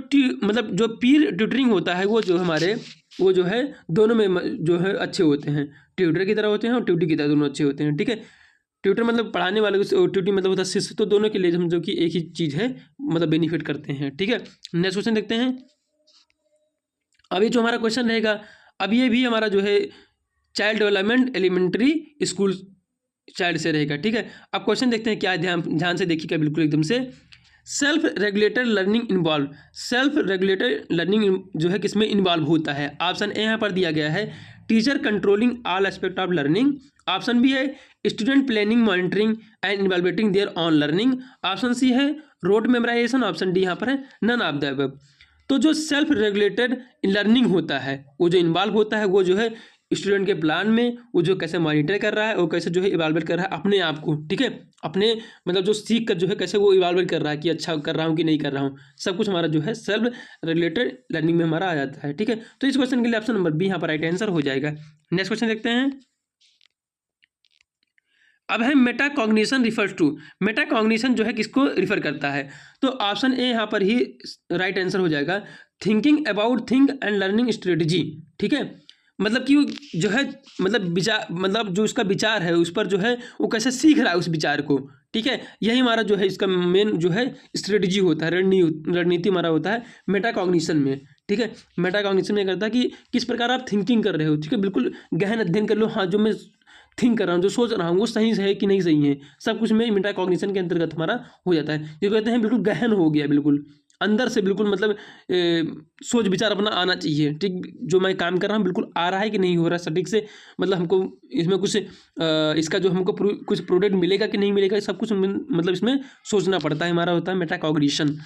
मतलब जो पीर ट्यूटरिंग होता है वो जो हमारे वो जो है दोनों में जो है अच्छे होते हैं, ट्यूटर की तरह होते हैं और ट्यूटी की तरह दोनों अच्छे होते हैं, ठीक है। ट्यूटर मतलब पढ़ाने वाले और ट्यूटी मतलब होता है शिष्य, तो दोनों के लिए हम जो कि एक ही चीज़ है मतलब बेनिफिट करते हैं, ठीक है। नेक्स्ट क्वेश्चन देखते हैं। अब ये जो हमारा क्वेश्चन रहेगा, अब ये भी हमारा जो है child development elementary school child से रहेगा, ठीक है। अब क्वेश्चन देखते हैं क्या है, ध्यान से देखिएगा बिल्कुल एकदम से। Self regulated learning involve, self regulated learning जो है किसमें इन्वॉल्व होता है? ऑप्शन ए यहाँ पर दिया गया है teacher controlling all aspect of learning, option B है student planning monitoring and evaluating their own learning, option C है रोड मेमोराइजेशन, ऑप्शन डी यहाँ पर है नन ऑफ द अबव। तो जो सेल्फ रेगुलेटेड लर्निंग होता है वो जो इन्वॉल्व होता है वो जो है स्टूडेंट के प्लान में, वो जो कैसे मॉनिटर कर रहा है और कैसे जो है इवैल्यूएट कर रहा है अपने आप को, ठीक है। अपने मतलब जो सीख कर जो है कैसे वो इवैल्यूएट कर रहा है कि अच्छा कर रहा हूँ कि नहीं कर रहा हूँ, सब कुछ हमारा जो है सेल्फ रेगुलेटेड लर्निंग में हमारा आ जाता है, ठीक है। तो इस क्वेश्चन के लिए ऑप्शन नंबर बी यहाँ पर राइट आंसर हो जाएगा। नेक्स्ट क्वेश्चन देखते हैं। अब है metacognition refers to, metacognition जो है किसको रिफर करता है? तो ऑप्शन ए यहाँ पर ही राइट आंसर हो जाएगा thinking about think and learning strategy, ठीक है। मतलब कि जो है मतलब विचार, मतलब जो उसका विचार है उस पर जो है वो कैसे सीख रहा है उस विचार को, ठीक है। यही हमारा जो है इसका मेन जो है स्ट्रेटजी होता है, रणनीति हमारा होता है मेटा कॉग्निशन में, ठीक है। मेटा कॉग्निशन में करता है कि किस प्रकार आप थिंकिंग कर रहे हो, ठीक है। बिल्कुल गहन अध्ययन कर लो, हाँ जो मैं थिंक कर रहा हूँ जो सोच रहा हूँ वो सही है कि नहीं सही है, सब कुछ में मेटा कॉग्निशन के अंतर्गत हमारा हो जाता है। जो कहते हैं बिल्कुल गहन हो गया, बिल्कुल अंदर से बिल्कुल मतलब सोच विचार अपना आना चाहिए, ठीक। जो मैं काम कर रहा हूँ बिल्कुल आ रहा है कि नहीं हो रहा है सटीक से, मतलब हमको इसमें कुछ इसका जो हमको कुछ प्रोडक्ट मिलेगा कि नहीं मिलेगा, सब कुछ मतलब इसमें सोचना पड़ता है, हमारा होता है मेटा कॉग्निशन।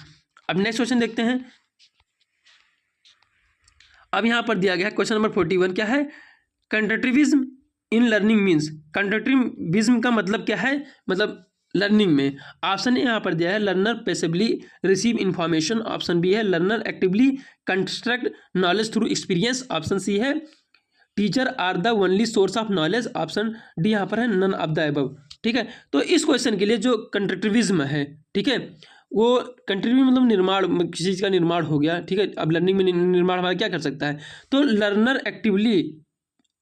अब नेक्स्ट क्वेश्चन देखते हैं। अब यहाँ पर दिया गया है क्वेश्चन नंबर 41 क्या है, कंट्रक्टिविज्म इन लर्निंग मीन्स। कंट्रक्टिविज्म का मतलब क्या है, मतलब लर्निंग में। ऑप्शन ए यहाँ पर दिया है learner passively receive information, option B है learner actively construct knowledge through experience, option C है teacher are the only source of knowledge, option D यहाँ पर है नन ऑफ द अबव, ठीक है। तो इस क्वेश्चन के लिए जो कंट्रक्टिविज्म है, ठीक है, वो कंट्रीब्यूट मतलब निर्माण, किसी चीज़ का निर्माण हो गया, ठीक है। अब लर्निंग में निर्माण हमारा क्या कर सकता है, तो learner actively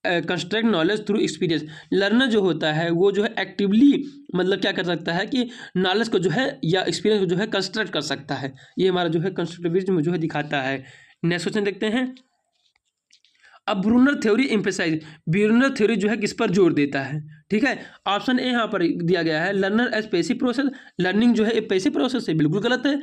construct knowledge through experience. Learner जो होता है वो जो है एक्टिवली मतलब क्या कर सकता है कि नॉलेज को जो है या एक्सपीरियंस को जो है कंस्ट्रक्ट कर सकता है, ये हमारा जो है कंस्ट्रक्टिविज्म जो है दिखाता है। नेक्स्ट क्वेश्चन देखते हैं। अब Bruner theory emphasise, Bruner theory जो है किस पर जोर देता है, ठीक है। ऑप्शन ए यहाँ पर दिया गया है learner as passive process, learning जो है एक पैसिव प्रोसेस है, बिल्कुल गलत है।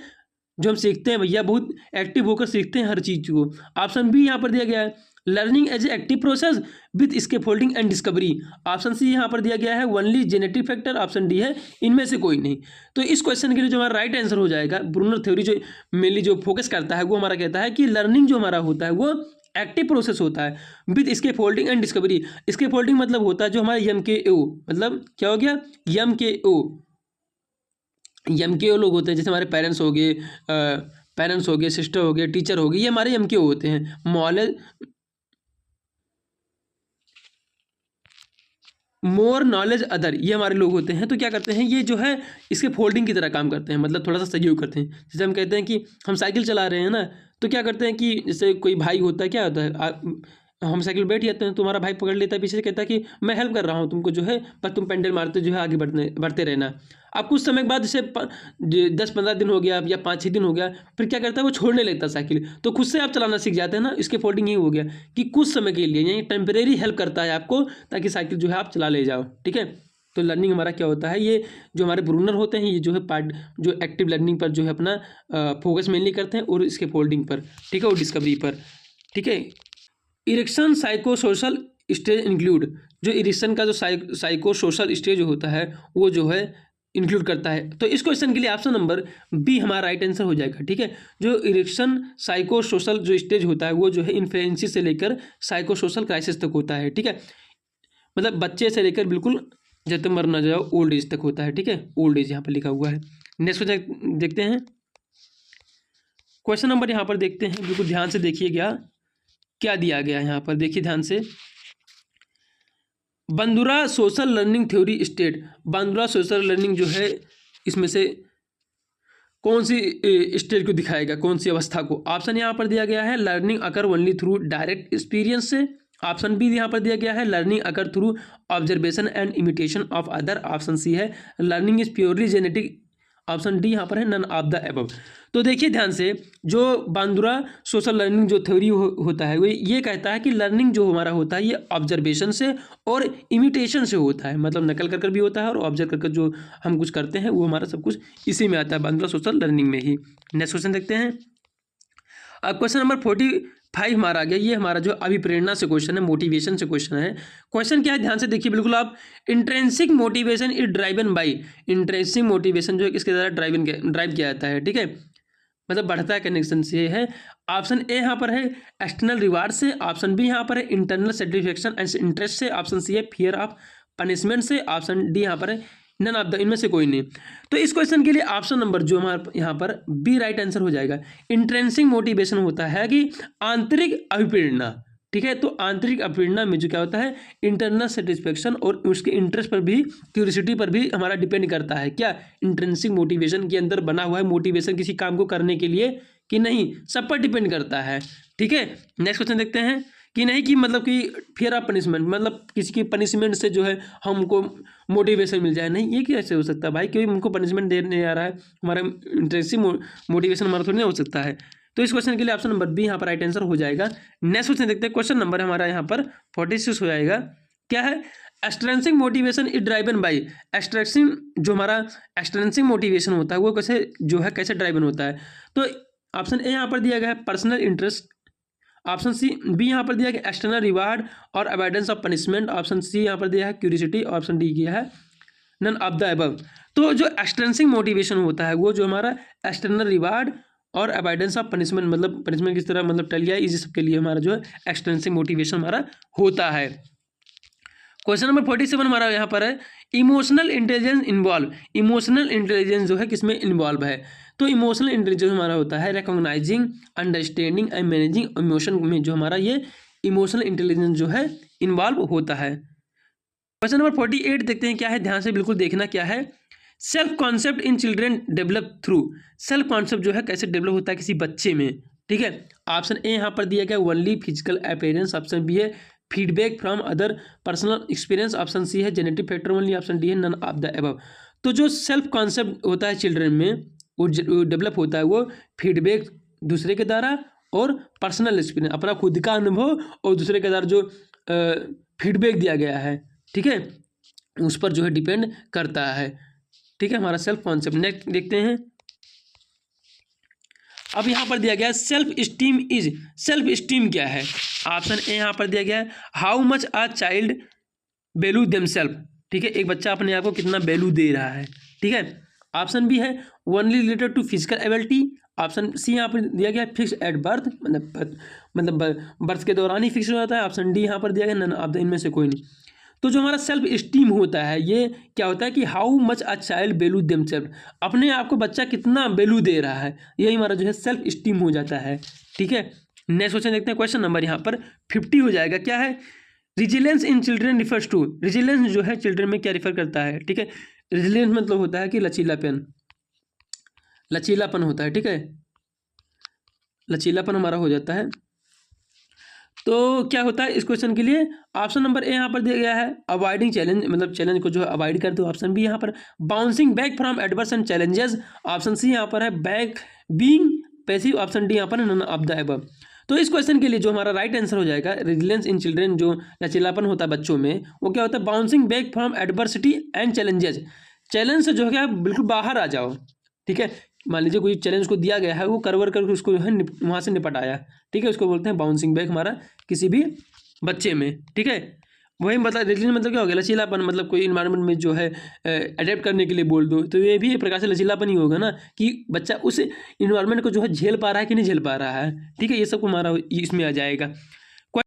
जो हम सीखते हैं भैया बहुत एक्टिव होकर सीखते हैं हर चीज़ को। ऑप्शन बी यहाँ पर दिया गया है learning as a active process with scaffolding and discovery, option C यहाँ पर दिया गया है only genetic factor, option D है इनमें से कोई नहीं। तो इस क्वेश्चन के लिए जो हमारा राइट आंसर हो जाएगा, ब्रूनर थ्योरी जो मेनली जो फोकस करता है वो हमारा कहता है कि लर्निंग जो हमारा होता है वो एक्टिव प्रोसेस होता है with scaffolding and discovery. Scaffolding मतलब होता है जो हमारा MKO, मतलब क्या हो गया MKO लोग होते हैं, जैसे हमारे पेरेंट्स हो गए, सिस्टर हो गए, टीचर हो गए, ये हमारे MKO होते हैं। मोर नॉलेज अदर, ये हमारे लोग होते हैं। तो क्या करते हैं, ये जो है इसके फोल्डिंग की तरह काम करते हैं, मतलब थोड़ा सा सहयोग करते हैं। जैसे हम कहते हैं कि हम साइकिल चला रहे हैं ना, तो क्या करते हैं कि जैसे कोई भाई होता है, क्या होता है, हम साइकिल बैठ जाते हैं, तुम्हारा भाई पकड़ लेता है पीछे से, कहता है कि मैं हेल्प कर रहा हूँ तुमको जो है, बस तुम पेंडल मारते जो है आगे बढ़ते रहना। अब कुछ समय के बाद जैसे 10-15 दिन हो गया या 5-6 दिन हो गया, फिर क्या करता है वो छोड़ने लगता है साइकिल, तो खुद से आप चलाना सीख जाते हैं ना। इसके फोल्डिंग यही हो गया कि कुछ समय के लिए यानी टेम्परेरी हेल्प करता है आपको, ताकि साइकिल जो है आप चला ले जाओ। ठीक है, तो लर्निंग हमारा क्या होता है, ये जो हमारे ब्रूनर होते हैं, ये जो है पार्ट जो एक्टिव लर्निंग पर जो है अपना फोकस मेनली करते हैं, और इसके फोल्डिंग पर, ठीक है, और डिस्कवरी पर। ठीक है, erection psycho social stage include, जो इरेक्शन का जो साइको सोशल स्टेज होता है वो जो है इंक्लूड करता है। तो इस क्वेश्चन के लिए ऑप्शन नंबर बी हमारा राइट आंसर हो जाएगा। ठीक है, जो इरेक्शन साइको सोशल जो स्टेज होता है वो जो है इन्फेंसी से लेकर साइको सोशल क्राइसिस तक होता है। ठीक है, मतलब बच्चे से लेकर बिल्कुल जब तक मर ना जाओ ओल्ड एज तक होता है। ठीक है, ओल्ड एज यहाँ पर लिखा हुआ है। नेक्स्ट क्वेश्चन देखते हैं। क्वेश्चन नंबर यहाँ पर देखते हैं, बिल्कुल ध्यान से देखिएगा क्या दिया गया है यहाँ पर, देखिए ध्यान से। Bandura social learning theory state, Bandura social learning जो है इसमें से कौन सी स्टेज को दिखाएगा, कौन सी अवस्था को। ऑप्शन यहाँ पर दिया गया है learning occur only through direct experience से। ऑप्शन बी यहाँ पर दिया गया है learning occur through observation and imitation of other. Option C है learning is purely genetic. Option D यहाँ पर है नन ऑफ द अबव। तो देखिए ध्यान से, जो बांदुरा सोशल लर्निंग जो थ्योरी होता है वो ये कहता है कि लर्निंग जो हमारा होता है ये ऑब्जर्वेशन से और इमिटेशन से होता है, मतलब नकल कर भी होता है और ऑब्जर्व कर जो हम कुछ करते हैं वो हमारा सब कुछ इसी में आता है, बांदुरा सोशल लर्निंग में ही। नेक्स्ट क्वेश्चन देखते हैं। अब क्वेश्चन नंबर 45 हमारा आ गया, ये हमारा जो अभिप्रेरणा से क्वेश्चन है, मोटिवेशन से क्वेश्चन है। क्वेश्चन क्या है ध्यान से देखिए बिल्कुल आप। Intrinsic motivation is driven by, intrinsic motivation जो है किसके द्वारा ड्राइव किया जाता है। ठीक है, मतलब बढ़ता है कनेक्शन से है। ऑप्शन ए यहाँ पर है एक्सटर्नल रिवार्ड से। ऑप्शन बी यहाँ पर है इंटरनल सेटिस्फेक्शन एंड इंटरेस्ट से। ऑप्शन सी है फियर ऑफ पनिशमेंट से। ऑप्शन डी यहाँ पर है नन ऑफ द, इनमें से कोई नहीं। तो इस क्वेश्चन के लिए ऑप्शन नंबर जो हमारे यहाँ पर बी राइट आंसर हो जाएगा। इंट्रिंसिक मोटिवेशन होता है कि आंतरिक अभिप्रेरणा। ठीक है, तो आंतरिक अभिप्रेरणा में जो क्या होता है इंटरनल सेटिस्फेक्शन और उसके इंटरेस्ट पर भी, क्यूरियोसिटी पर भी हमारा डिपेंड करता है। क्या इंट्रिंसिक मोटिवेशन के अंदर बना हुआ है मोटिवेशन किसी काम को करने के लिए कि नहीं, सब पर डिपेंड करता है। ठीक है, नेक्स्ट क्वेश्चन देखते हैं कि नहीं कि मतलब कि फियर ऑफ पनिशमेंट, मतलब किसी की पनिशमेंट से जो है हमको मोटिवेशन मिल जाए, नहीं ये कैसे हो सकता है भाई, क्योंकि उनको पनिशमेंट देने आ रहा है, हमारा इंट्रिंसिक मोटिवेशन हमारा थोड़ी नहीं हो सकता है। तो इस क्वेश्चन के लिए ऑप्शन नंबर बी यहाँ पर राइट आंसर हो जाएगा। नेक्स्ट क्वेश्चन देखते हैं। क्वेश्चन नंबर हमारा यहाँ पर 46 हो जाएगा। क्या है, extrinsic motivation is driven by, extrinsic जो हमारा एक्सट्रिंसिक मोटिवेशन होता है वो कैसे जो है कैसे ड्राइवन होता है। तो ऑप्शन ए यहाँ पर दिया गया है personal interest. Option C B यहाँ पर दिया गया एक्सटर्नल रिवार्ड और avoidance of punishment. Option C यहाँ पर दिया है क्यूरियोसिटी। ऑप्शन डी किया है नन ऑफ द अबव। तो जो एक्सट्रिंसिक मोटिवेशन होता है वो जो हमारा एक्सटर्नल रिवार्ड और अवॉइडेंस ऑफ पनिशमेंट, मतलब पनिशमेंट किस तरह मतलब टल जाए, इस सबके लिए हमारा जो है एक्सट्रिंसिक मोटिवेशन हमारा होता है। क्वेश्चन नंबर 47 हमारा यहाँ पर है emotional intelligence involve. Emotional intelligence जो है किसमें इन्वॉल्व है, तो इमोशनल इंटेलिजेंस हमारा होता है recognising, understanding and managing emotion में जो हमारा ये इमोशनल इंटेलिजेंस जो है इन्वॉल्व होता है। क्वेश्चन नंबर 48 देखते हैं क्या है, ध्यान से बिल्कुल देखना क्या है। Self concept in children develop through, self concept जो है कैसे डेवलप होता है किसी बच्चे में। ठीक है, ऑप्शन ए यहाँ पर दिया गया only physical appearance. Option B है feedback from other personal experience. Option C है genetic factor only. Option D है नन ऑफ द अबव। तो जो सेल्फ कॉन्सेप्ट होता है चिल्ड्रन में वो डेवलप होता है वो फीडबैक दूसरे के द्वारा और पर्सनल एक्सपीरियंस, अपना खुद का अनुभव और दूसरे के द्वारा जो फीडबैक दिया गया है, ठीक है, उस पर जो है डिपेंड करता है। ठीक है, हमारा सेल्फ कॉन्सेप्ट। नेक्स्ट देखते हैं। अब यहाँ पर दिया गया है self esteem is, self esteem क्या है। ऑप्शन ए यहाँ पर दिया गया है how much a child value themselves. ठीक है, एक बच्चा अपने आप को कितना वैल्यू दे रहा है। ठीक है, ऑप्शन बी है only related to physical ability. Option C यहाँ पर दिया गया फिक्स एट बर्थ, मतलब बर्थ के दौरान ही फिक्स हो जाता है। ऑप्शन डी यहाँ पर दिया गया नन ऑफ द इनमें से कोई नहीं। तो जो हमारा सेल्फ इस्टीम होता है ये क्या होता है कि how much a child value themselves, अपने आप को बच्चा कितना वैल्यू दे रहा है, यही हमारा जो है सेल्फ इस्टीम हो जाता है। ठीक है, नेक्स्ट क्वेश्चन देखते हैं। क्वेश्चन नंबर यहाँ पर 50 हो जाएगा। क्या है? Resilience in children refers to, resilience जो है चिल्ड्रन में क्या रिफर करता है? ठीक है, रिजिलेंस मतलब होता है कि लचीलापन, लचीलापन होता है। ठीक है, लचीलापन हमारा हो जाता है। तो क्या होता है इस क्वेश्चन के लिए? ऑप्शन नंबर ए यहाँ पर दिया गया है अवॉइडिंग चैलेंज, मतलब चैलेंज को जो है अवॉइड करते हो। ऑप्शन बी यहाँ पर bouncing back from adverse and challenges. Option C यहाँ पर है back being passive. Option D यहाँ पर नन ऑफ द अबव। तो इस क्वेश्चन के लिए जो हमारा राइट आंसर हो जाएगा, रेजिलियंस इन चिल्ड्रन, जो लचीलापन होता है बच्चों में, वो क्या होता है? Bouncing back from adversity and challenges, challenge से जो है बिल्कुल बाहर आ जाओ। ठीक है, मान लीजिए कोई चैलेंज को दिया गया है, वो करवर करके उसको जो है वहाँ से निपट आया। ठीक है, उसको बोलते हैं बाउंसिंग बैक हमारा किसी भी बच्चे में। ठीक है, वही मतलब रेजिलियंस मतलब क्या हो गया? लचीलापन, मतलब कोई इन्वायरमेंट में जो है अडेप्ट करने के लिए बोल दो, तो ये भी एक प्रकार से लचीलापन ही होगा ना, कि बच्चा उस इन्वायरमेंट को जो है झेल पा रहा है कि नहीं झेल पा रहा है। ठीक है, ये सब हमारा इसमें आ जाएगा।